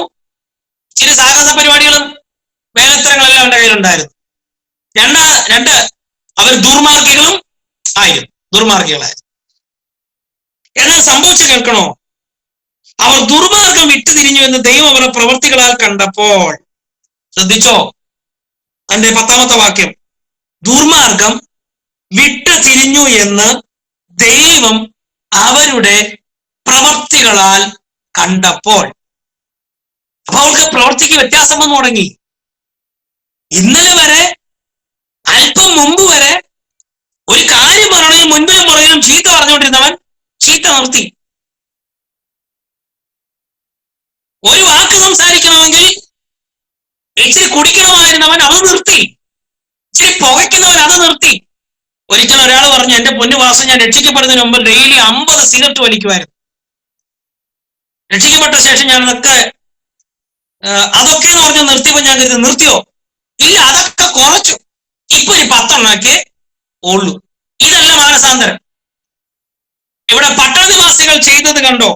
Speaker 1: ഇച്ചിരി സാഹസ പരിപാടികളും വേലത്തരങ്ങളെല്ലാം അവന്റെ കയ്യിലുണ്ടായിരുന്നു. രണ്ട് അവർ ദുർമാർഗികളായിരുന്നു. എന്നാൽ സംഭവിച്ചു കേൾക്കണോ? അവർ ദുർമാർഗം വിട്ടുതിരിഞ്ഞു എന്ന് ദൈവം അവരുടെ പ്രവൃത്തികളാൽ കണ്ടപ്പോൾ. ശ്രദ്ധിച്ചോ? അതിന്റെ 10ാമത്തെ വാക്യം, ദുർമാർഗം വിട്ടുതിരിഞ്ഞു എന്ന് ദൈവം അവരുടെ പ്രവൃത്തികളാൽ കണ്ടപ്പോൾ. അപ്പൊ അവർക്ക് പ്രവൃത്തിക്ക് വ്യത്യാസം വന്നു തുടങ്ങി. ഇന്നലെ വരെ, അല്പം മുമ്പ് വരെ ഒരു കാര്യം പറയണമെങ്കിൽ മുൻപിലും പുറകിലും ചീത്ത പറഞ്ഞുകൊണ്ടിരുന്നവൻ ചീത്ത നിർത്തി. ഒരു വാക്ക് സംസാരിക്കണമെങ്കിൽ ഇച്ചിരി കുടിക്കണമായിരുന്നവൻ അത് നിർത്തി. ഇച്ചിരി പുകയ്ക്കുന്നവൻ അത് നിർത്തി. ഒരിക്കൽ ഒരാൾ പറഞ്ഞു, എന്റെ പൊന്നുവാസം, ഞാൻ രക്ഷിക്കപ്പെടുന്നതിന് മുമ്പ് ഡെയിലി 50 സിഗരറ്റ് വലിക്കുമായിരുന്നു. രക്ഷിക്കപ്പെട്ട ശേഷം ഞാൻ അതൊക്കെ എന്ന് പറഞ്ഞ് നിർത്തിയപ്പോ ഞാൻ കരുതി, നിർത്തിയോ? ഇല്ല, അതൊക്കെ കുറച്ചു. ഇപ്പൊ ഒരു 10 എണ്ണമൊക്കെ ഉള്ളൂ. ഇതല്ല മാനസാന്തരം. ഇവിടെ പട്ടണനിവാസികൾ ചെയ്തത് കണ്ടോ?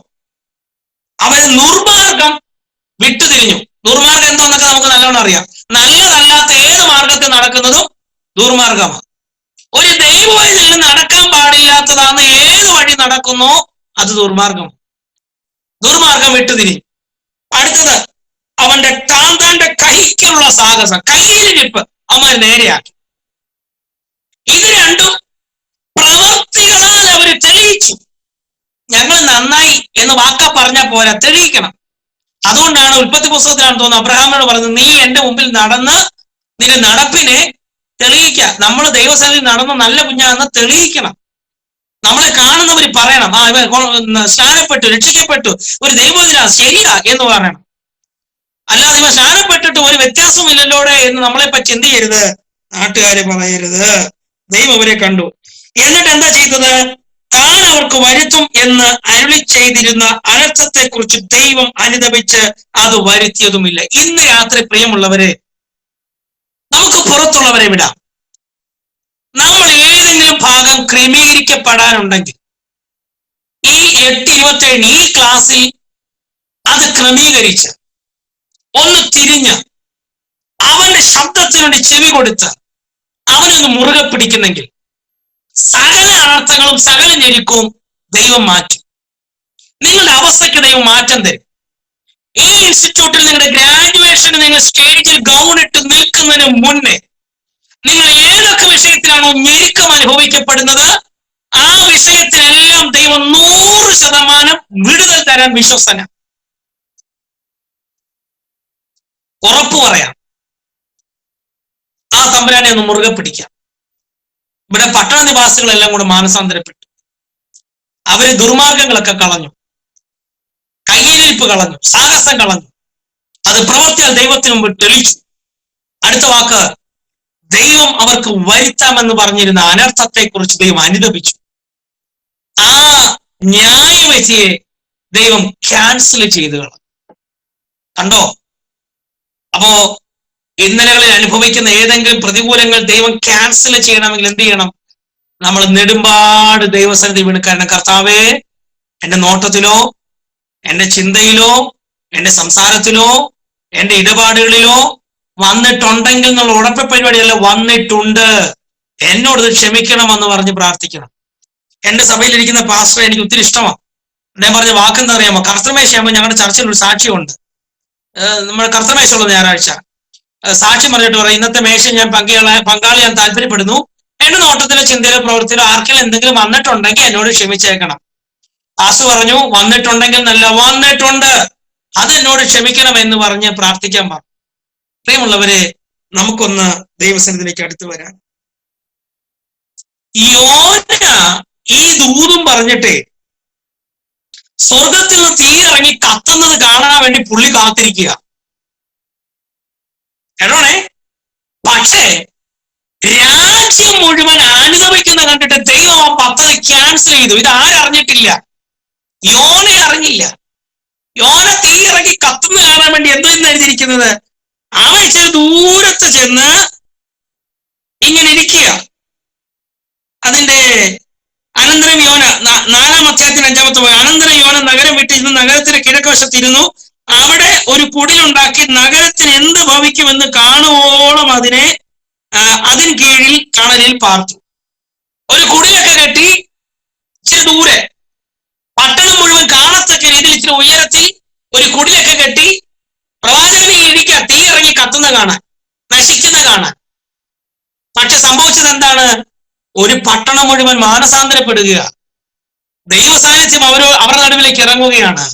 Speaker 1: അവര് ദുർമാർഗം വിട്ടുതിരിഞ്ഞു. ദുർമാർഗം എന്തോന്നൊക്കെ നമുക്ക് നല്ലോണം അറിയാം. നല്ലതല്ലാത്ത ഏത് മാർഗത്തിൽ നടക്കുന്നതും ദുർമാർഗമാണ്. ഒരു ദൈവവഴിയിൽ നടക്കാൻ പാടില്ലാത്തതാണ് ഏത് വഴി നടക്കുന്നോ അത് ദുർമാർഗം. ദുർമാർഗം വിട്ടുതിരിഞ്ഞു. അടുത്തത്, അവന്റെ താന്താന്റെ കൈക്കുള്ള സാഹസം, കയ്യിലിരിപ്പ് അവൻ നേരെയാക്കി. ഇത് രണ്ടും പ്രവൃത്തികളാൽ അവര് തെളിയിച്ചു. ഞങ്ങൾ നന്നായി എന്ന് വാക്ക പറഞ്ഞാൽ പോരാ, തെളിയിക്കണം. അതുകൊണ്ടാണ് ഉൽപ്പത്തി പുസ്തകത്തിലാണ് തോന്നുന്നത് അബ്രഹാമിനോട് പറഞ്ഞത്, നീ എന്റെ മുമ്പിൽ നടന്ന് നിന്റെ നടപ്പിനെ തെളിയിക്കുക. നമ്മൾ ദൈവസന്നിധിയിൽ നടന്ന് നല്ല കുഞ്ഞാണെന്ന് തെളിയിക്കണം. നമ്മളെ കാണുന്നവർ പറയണം, സ്നാനപ്പെട്ടു, രക്ഷിക്കപ്പെട്ടു, ഒരു ദൈവത്തിനാ, ശരിയാ എന്ന് പറയണം. അല്ലാതെ ഇവ സ്നാനപ്പെട്ടിട്ട് ഒരു വ്യത്യാസമില്ലല്ലോടെ എന്ന് നമ്മളെ പറ്റി എന്ത് ചെയ്യരുത്? നാട്ടുകാരെ പറയരുത്. ദൈവം അവരെ കണ്ടു. എന്നിട്ട് എന്താ ചെയ്തത്? താൻ അവർക്ക് വരുത്തും എന്ന് അരുളി ചെയ്തിരുന്ന അനർത്ഥത്തെ കുറിച്ച് ദൈവം അനുതപിച്ച് അത് വരുത്തിയതുമില്ല. ഇന്ന് രാത്രി പ്രിയമുള്ളവരെ, നമുക്ക് പുറത്തുള്ളവരെ വിടാം. നമ്മൾ ഏതെങ്കിലും ഭാഗം ക്രമീകരിക്കപ്പെടാനുണ്ടെങ്കിൽ ഈ 8:27 ഈ ക്ലാസ്സിൽ അത് ക്രമീകരിച്ച് ഒന്ന് തിരിഞ്ഞ് അവന്റെ ശബ്ദത്തിനോട് ചെവി കൊടുത്ത് അവനൊന്ന് മുറുകെ പിടിക്കുന്നെങ്കിൽ സകല അർത്ഥങ്ങളും സകല ഞെരുക്കവും ദൈവം മാറ്റും. നിങ്ങളുടെ അവസ്ഥയ്ക്ക് ദൈവം മാറ്റം തരും. ഈ ഇൻസ്റ്റിറ്റ്യൂട്ടിൽ നിങ്ങളുടെ ഗ്രാജുവേഷന് നിങ്ങൾ സ്റ്റേജിൽ ഗൗൺ ഇട്ട് നിൽക്കുന്നതിന് മുന്നേ നിങ്ങൾ ഏതൊക്കെ വിഷയത്തിലാണോ ഞെരുക്കം അനുഭവിക്കപ്പെടുന്നത് ആ വിഷയത്തിലെല്ലാം ദൈവം 100% വിടുതൽ തരാൻ വിശ്വസന. ഉറപ്പു പറയാം. ആ തമ്പുരാനെ ഒന്ന് മുറുകെ പിടിക്കാം. ഇവിടെ പട്ടണ നിവാസികളെല്ലാം കൂടെ മാനസാന്തരപ്പെട്ടു. അവര് ദുർമാർഗങ്ങളൊക്കെ കളഞ്ഞു, കയ്യിലിരിപ്പ് കളഞ്ഞു, സാഹസം കളഞ്ഞു. അത് പ്രവർത്തിയാൽ ദൈവത്തിന് മുമ്പ് തെളിയിച്ചു. അടുത്ത വാക്ക്, ദൈവം അവർക്ക് വരുത്താമെന്ന് പറഞ്ഞിരുന്ന അനർത്ഥത്തെ കുറിച്ച് ദൈവം അനുതപിച്ചു. ആ ന്യായവിധിയെ ദൈവം ക്യാൻസൽ ചെയ്തു കളഞ്ഞു. കണ്ടോ? അപ്പോ ഇന്നലകളിൽ അനുഭവിക്കുന്ന ഏതെങ്കിലും പ്രതികൂലങ്ങൾ ദൈവം ക്യാൻസൽ ചെയ്യണമെങ്കിൽ എന്ത് ചെയ്യണം? നമ്മൾ നെടുമ്പാട് ദൈവസന്നിധി വീണ്, കാരണം കർത്താവേ, എന്റെ നോട്ടത്തിലോ എന്റെ ചിന്തയിലോ എന്റെ സംസാരത്തിലോ എന്റെ ഇടപാടുകളിലോ വന്നിട്ടുണ്ടെങ്കിൽ എന്നുള്ള ഉറപ്പ പരിപാടിയല്ല, വന്നിട്ടുണ്ട്, എന്നോട് ക്ഷമിക്കണമെന്ന് പറഞ്ഞ് പ്രാർത്ഥിക്കണം. എന്റെ സഭയിലിരിക്കുന്ന പാസ്റ്റർ എനിക്ക് ഒത്തിരി ഇഷ്ടമാണ്. ഞാൻ പറഞ്ഞ വാക്കെന്താ അറിയാമോ? കർത്തമേശയാകുമ്പോൾ ഞങ്ങളുടെ ചർച്ചയിൽ ഒരു സാക്ഷ്യമുണ്ട്. നമ്മുടെ കർത്തമേശമുള്ള ഞായറാഴ്ച സാക്ഷ്യം പറഞ്ഞിട്ട് പറയും, ഇന്നത്തെ മേശ ഞാൻ പങ്കാളിയാൻ താല്പര്യപ്പെടുന്നു. എന്റെ നോട്ടത്തിലോ ചിന്തയിലോ പ്രവൃത്തിയിലോ ആർക്കെങ്കിലും എന്തെങ്കിലും വന്നിട്ടുണ്ടെങ്കിൽ എന്നോട് ക്ഷമിച്ചേക്കണം. പാസ്റ്റർ പറഞ്ഞു, വന്നിട്ടുണ്ടെങ്കിൽ നല്ല, വന്നിട്ടുണ്ട്, അത് എന്നോട് ക്ഷമിക്കണം എന്ന് പറഞ്ഞ് പ്രാർത്ഥിക്കാൻ പറഞ്ഞു. പ്രിയമുള്ളവരെ, നമുക്കൊന്ന് ദൈവസന്നിധിയിലേക്ക് അടുത്ത് വരാം. യോന ഈ ദൂതും പറഞ്ഞിട്ടേ സ്വർഗത്തിൽ നിന്ന് തീ ഇറങ്ങി കത്തുന്നത് കാണാൻ വേണ്ടി പുള്ളി കാത്തിരിക്കുക. കേട്ടോണേ. പക്ഷേ രാജ്യം മുഴുവൻ അനുഭവിക്കുന്ന കണ്ടിട്ട് ദൈവം ആ പദ്ധതി ക്യാൻസൽ ചെയ്തു. ഇത് ആരറിഞ്ഞിട്ടില്ല? യോന അറിഞ്ഞില്ല. യോന തീ ഇറങ്ങി കത്തുന്ന കാണാൻ വേണ്ടി എന്തെന്ന് എഴുതിയിരിക്കുന്നത്, അവൻ ഇച്ചിരി ദൂരത്ത് ചെന്ന് ഇങ്ങനെ ഇരിക്കുക. അതിന്റെ അനന്തരം യോന 4-ാം അധ്യായത്തിന് 5-ാമത്തെ അനന്തരം യോന നഗരം വിട്ടിരുന്നു നഗരത്തിന്റെ കിഴക്കുവശത്തിരുന്നു. അവിടെ ഒരു കുടിലുണ്ടാക്കി നഗരത്തിന് എന്ത് ഭവിക്കുമെന്ന് കാണുവോളം അതിന് കീഴിൽ കണലിൽ പാർത്തു. ഒരു കുടിലൊക്കെ കെട്ടി ഇച്ചിരി ദൂരെ, പട്ടണം മുഴുവൻ കാണത്തക്ക രീതിയിൽ ഇച്ചിരി ഉയരത്തിൽ ഒരു കുടിലൊക്കെ കെട്ടി പ്രവാചകനെ ഇരിക്കുക, തീ ഇറങ്ങി കത്തുന്ന കാണാൻ, നശിക്കുന്ന കാണാൻ. പക്ഷെ സംഭവിച്ചത് എന്താണ്? ഒരു പട്ടണം മുഴുവൻ മാനസാന്തരപ്പെടുക. ദൈവ സാന്നിധ്യം അവരുടെ നടുവിലേക്ക് ഇറങ്ങുകയാണ്.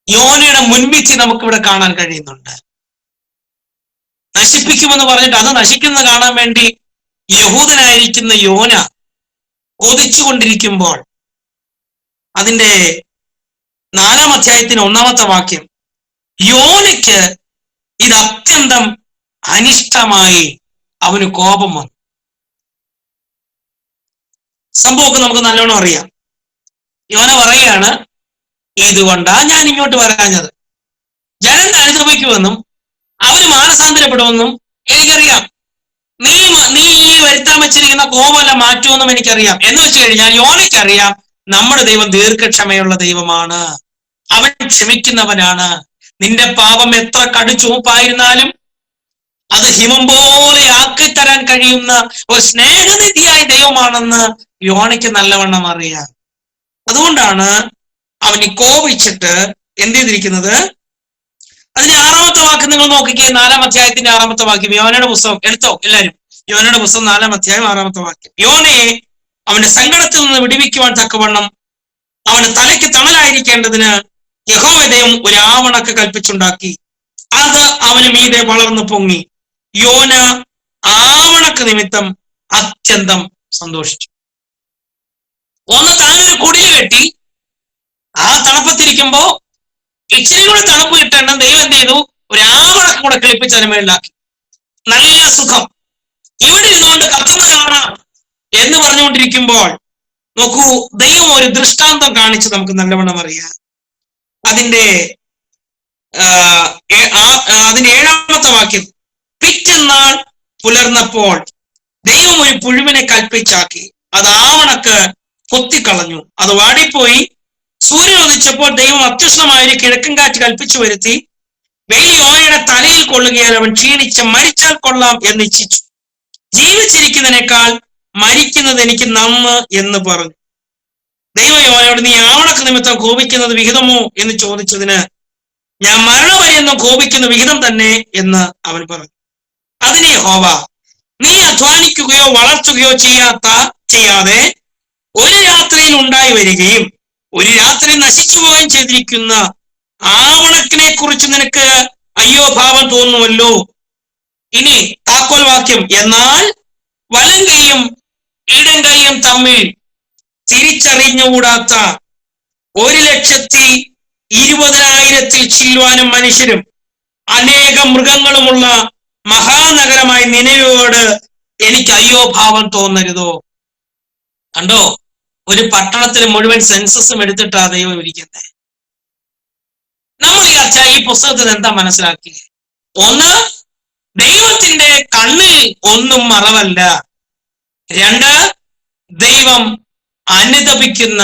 Speaker 1: യോനയുടെ മുൻവിധി നമുക്കിവിടെ കാണാൻ കഴിയുന്നുണ്ട്. നശിപ്പിക്കുമെന്ന് പറഞ്ഞിട്ട് അത് നശിക്കുന്നത് കാണാൻ വേണ്ടി യഹൂദനായിരിക്കുന്ന യോന കൊതിച്ചുകൊണ്ടിരിക്കുമ്പോൾ അതിന്റെ 4-ാം അധ്യായത്തിന് 1-ാമത്തെ വാക്യം, യോനയ്ക്ക് ഇത് അത്യന്തം അനിഷ്ടമായി, അവന് കോപം വന്നു. സംഭവമൊക്കെ നമുക്ക് നല്ലോണം അറിയാം. യോന പറയുകയാണ്, ഇതുകൊണ്ടാ ഞാൻ ഇങ്ങോട്ട് വരാഞ്ഞത്. ജനം അനുഭവിക്കുമെന്നും അവര് മാനസാന്തരപ്പെടുമെന്നും എനിക്കറിയാം. നീ ഈ വരുത്താൻ വെച്ചിരിക്കുന്ന കോപമെല്ലാം മാറ്റുമെന്നും എനിക്കറിയാം. എന്ന് വെച്ച് കഴിഞ്ഞാൽ യോനയ്ക്കറിയാം നമ്മുടെ ദൈവം ദീർഘക്ഷമയുള്ള ദൈവമാണ്, അവൻ ക്ഷമിക്കുന്നവനാണ്. നിന്റെ പാപം എത്ര കടുചുവപ്പായിരുന്നാലും അത് ഹിമം പോലെ ആക്കിത്തരാൻ കഴിയുന്ന ഒരു സ്നേഹനിധിയായ ദൈവമാണെന്ന് യോനയ്ക്ക് നല്ലവണ്ണം അറിയാം. അതുകൊണ്ടാണ് അവന് കോപിച്ചിട്ട് എന്ത് ചെയ്തിരിക്കുന്നത്. അതിന്റെ 6-ാമത്തെ വാക്യം നിങ്ങൾ നോക്കിക്കേ. 4-ാം അധ്യായത്തിന്റെ 6-ാമത്തെ വാക്യം, യോനയുടെ പുസ്തകം എടുത്തോ എല്ലാവരും. യോനയുടെ പുസ്തകം 4-ാം അധ്യായം 6-ാമത്തെ വാക്യം. യോനയെ അവന്റെ സങ്കടത്തിൽ നിന്ന് വിടുവിക്കുവാൻ തക്കവണ്ണം അവന്റെ തലയ്ക്ക് തണലായിരിക്കേണ്ടതിന് യഹോവ ദൈവം ഒരു ആവണക്ക് കൽപ്പിച്ചുണ്ടാക്കി. അത് അവന് മീതെ വളർന്നു പൊങ്ങി. യോന ആവണക്ക് നിമിത്തം അത്യന്തം സന്തോഷിച്ചു. ഒന്ന് താനൊരു കുടിൽ കെട്ടി ആ തണുപ്പത്തിരിക്കുമ്പോ ഇച്ചിരി കൂടെ തണുപ്പ് കിട്ടേണ്ട ദൈവം എന്ത് ചെയ്തു, ഒരു ആവണക്ക് കൂടെ കിളിപ്പിച്ച് അതിന് മേളിലാക്കി. നല്ല സുഖം, ഇവിടെ ഇരുന്നുകൊണ്ട് കത്തുന്ന കാണാം എന്ന് പറഞ്ഞുകൊണ്ടിരിക്കുമ്പോൾ നോക്കൂ, ദൈവം ഒരു ദൃഷ്ടാന്തം കാണിച്ച് നമുക്ക് നല്ലവണ്ണം അറിയാം. അതിന്റെ 7-ാമത്തെ വാക്യം, പിറ്റന്നാൾ പുലർന്നപ്പോൾ ദൈവം ഒരു പുഴുവിനെ കൽപ്പിച്ചാക്കി, അത് ആവണക്ക് കൊത്തിക്കളഞ്ഞു, അത് വാടിപ്പോയി. സൂര്യൻ ഉദിച്ചപ്പോൾ ദൈവം അത്യുഷ്ണമായൊരു കിഴക്കൻ കാറ്റ് കൽപ്പിച്ചു വരുത്തി. വെയിൽ യോനയുടെ തലയിൽ കൊള്ളുകയാൽ അവൻ ക്ഷീണിച്ച് മരിച്ചാൽ കൊള്ളാം എന്ന് ഇച്ഛിച്ചു. ജീവിച്ചിരിക്കുന്നതിനേക്കാൾ മരിക്കുന്നത് എനിക്ക് നന്ന് എന്ന് പറഞ്ഞു. ദൈവം യോനയോട്, നീ ആവണക്ക് നിമിത്തം കോപിക്കുന്നത് വിഹിതമോ എന്ന് ചോദിച്ചതിന്, ഞാൻ മരണപര്യന്തം കോപിക്കുന്ന വിഹിതം തന്നെ എന്ന് അവൻ പറഞ്ഞു. അതിന് യഹോവ, നീ അധ്വാനിക്കുകയോ വളർത്തുകയോ ചെയ്യാതെ ഒരു രാത്രിയിൽ ഉണ്ടായി വരികയും ഒരു രാത്രി നശിച്ചു പോവുകയും ചെയ്തിരിക്കുന്ന ആവണക്കിനെ കുറിച്ച് നിനക്ക് അയ്യോ ഭാവം തോന്നുമല്ലോ. ഇനി താക്കോൽ വാക്യം, എന്നാൽ വലം കൈയും ഇടം കൈയും തമ്മിൽ തിരിച്ചറിഞ്ഞുകൂടാത്ത 1,20,000 ചില്ലുവാനും മനുഷ്യരും അനേകം മൃഗങ്ങളുമുള്ള മഹാനഗരമായ നിനവയോട് എനിക്ക് അയ്യോ ഭാവം തോന്നരുതോ. കണ്ടോ, ഒരു പട്ടണത്തിൽ മുഴുവൻ സെൻസസും എടുത്തിട്ടാ ദൈവം ഇരിക്കുന്നത്. നമ്മൾ ഈ പുസ്തകത്തിൽ എന്താ മനസ്സിലാക്കി? ഒന്ന്, ദൈവത്തിന്റെ കണ്ണിൽ ഒന്നും മറവല്ല. 2, ദൈവം അനുതപിക്കുന്ന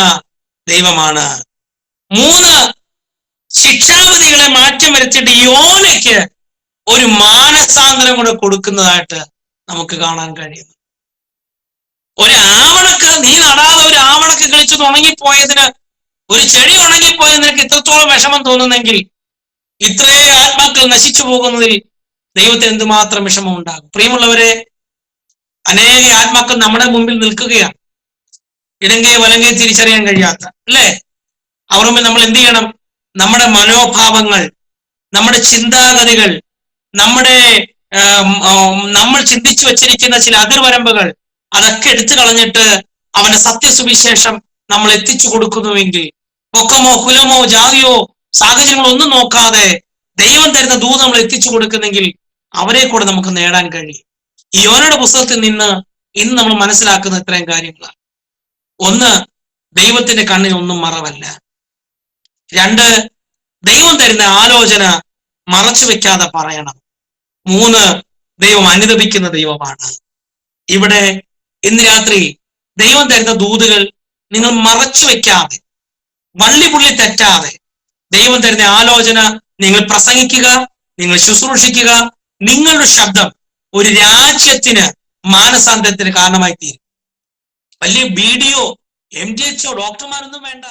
Speaker 1: ദൈവമാണ്. 3, ശിക്ഷാവിധികളെ മാറ്റം വരുത്തിയിട്ട് യോനയ്ക്ക് ഒരു മാനസാന്തരം കൂടെ കൊടുക്കുന്നതായിട്ട് നമുക്ക് കാണാൻ കഴിയുന്നു. ഒരു ആവണക്ക് നീ നടാതെ ഒരു ആവണക്ക് കളിച്ച് ഉണങ്ങിപ്പോയതിന്, ഒരു ചെടി ഉണങ്ങിപ്പോയതിന് നിനക്ക് ഇത്രത്തോളം വിഷമം തോന്നുന്നെങ്കിൽ ഇത്രയും ആത്മാക്കൾ നശിച്ചു പോകുന്നതിൽ ദൈവത്തിന് എന്തുമാത്രം വിഷമം ഉണ്ടാകും. പ്രിയമുള്ളവരെ, അനേക ആത്മാക്കൾ നമ്മുടെ മുമ്പിൽ നിൽക്കുകയാണ്, ഇടങ്കയെ വലങ്കയെ തിരിച്ചറിയാൻ കഴിയാത്ത, അല്ലേ? അവർ മുമ്പിൽ നമ്മൾ എന്ത് ചെയ്യണം? നമ്മുടെ മനോഭാവങ്ങൾ, നമ്മുടെ ചിന്താഗതികൾ, നമ്മുടെ നമ്മൾ ചിന്തിച്ചു വെച്ചിരിക്കുന്ന ചില അതിർവരമ്പുകൾ അതൊക്കെ എടുത്തു കളഞ്ഞിട്ട് അവന്റെ സത്യസുവിശേഷം നമ്മൾ എത്തിച്ചു കൊടുക്കുന്നുവെങ്കിൽ, പൊക്കമോ കുലമോ ജാതിയോ സാഹചര്യങ്ങളോ ഒന്നും നോക്കാതെ ദൈവം തരുന്ന ദൂത് നമ്മൾ എത്തിച്ചു കൊടുക്കുന്നെങ്കിൽ അവരെ കൂടെ നമുക്ക് നേടാൻ കഴിയും. ഈ യോനയുടെ പുസ്തകത്തിൽ നിന്ന് ഇന്ന് നമ്മൾ മനസ്സിലാക്കുന്ന ഇത്രയും കാര്യങ്ങളാണ്. ഒന്ന്, ദൈവത്തിന്റെ കണ്ണിൽ ഒന്നും മറവല്ല. രണ്ട്, ദൈവം തരുന്ന ആലോചന മറച്ചു വെക്കാതെ പറയണം. മൂന്ന്, ദൈവം അനുദപിക്കുന്ന ദൈവമാണ്. ഇവിടെ ഇന്ന് രാത്രി ദൈവം തരുന്ന ദൂതുകൾ നിങ്ങൾ മറച്ചു വെക്കാതെ, വള്ളിപുള്ളി തെറ്റാതെ ദൈവം തരുന്ന ആലോചന നിങ്ങൾ പ്രസംഗിക്കുക, നിങ്ങൾ ശുശ്രൂഷിക്കുക. നിങ്ങളുടെ ശബ്ദം ഒരു രാജ്യത്തിന് മാനസാന്തരത്തിന് കാരണമായി തീരും. വലിയ BDO, MDHO, ഡോക്ടർമാരൊന്നും വേണ്ട.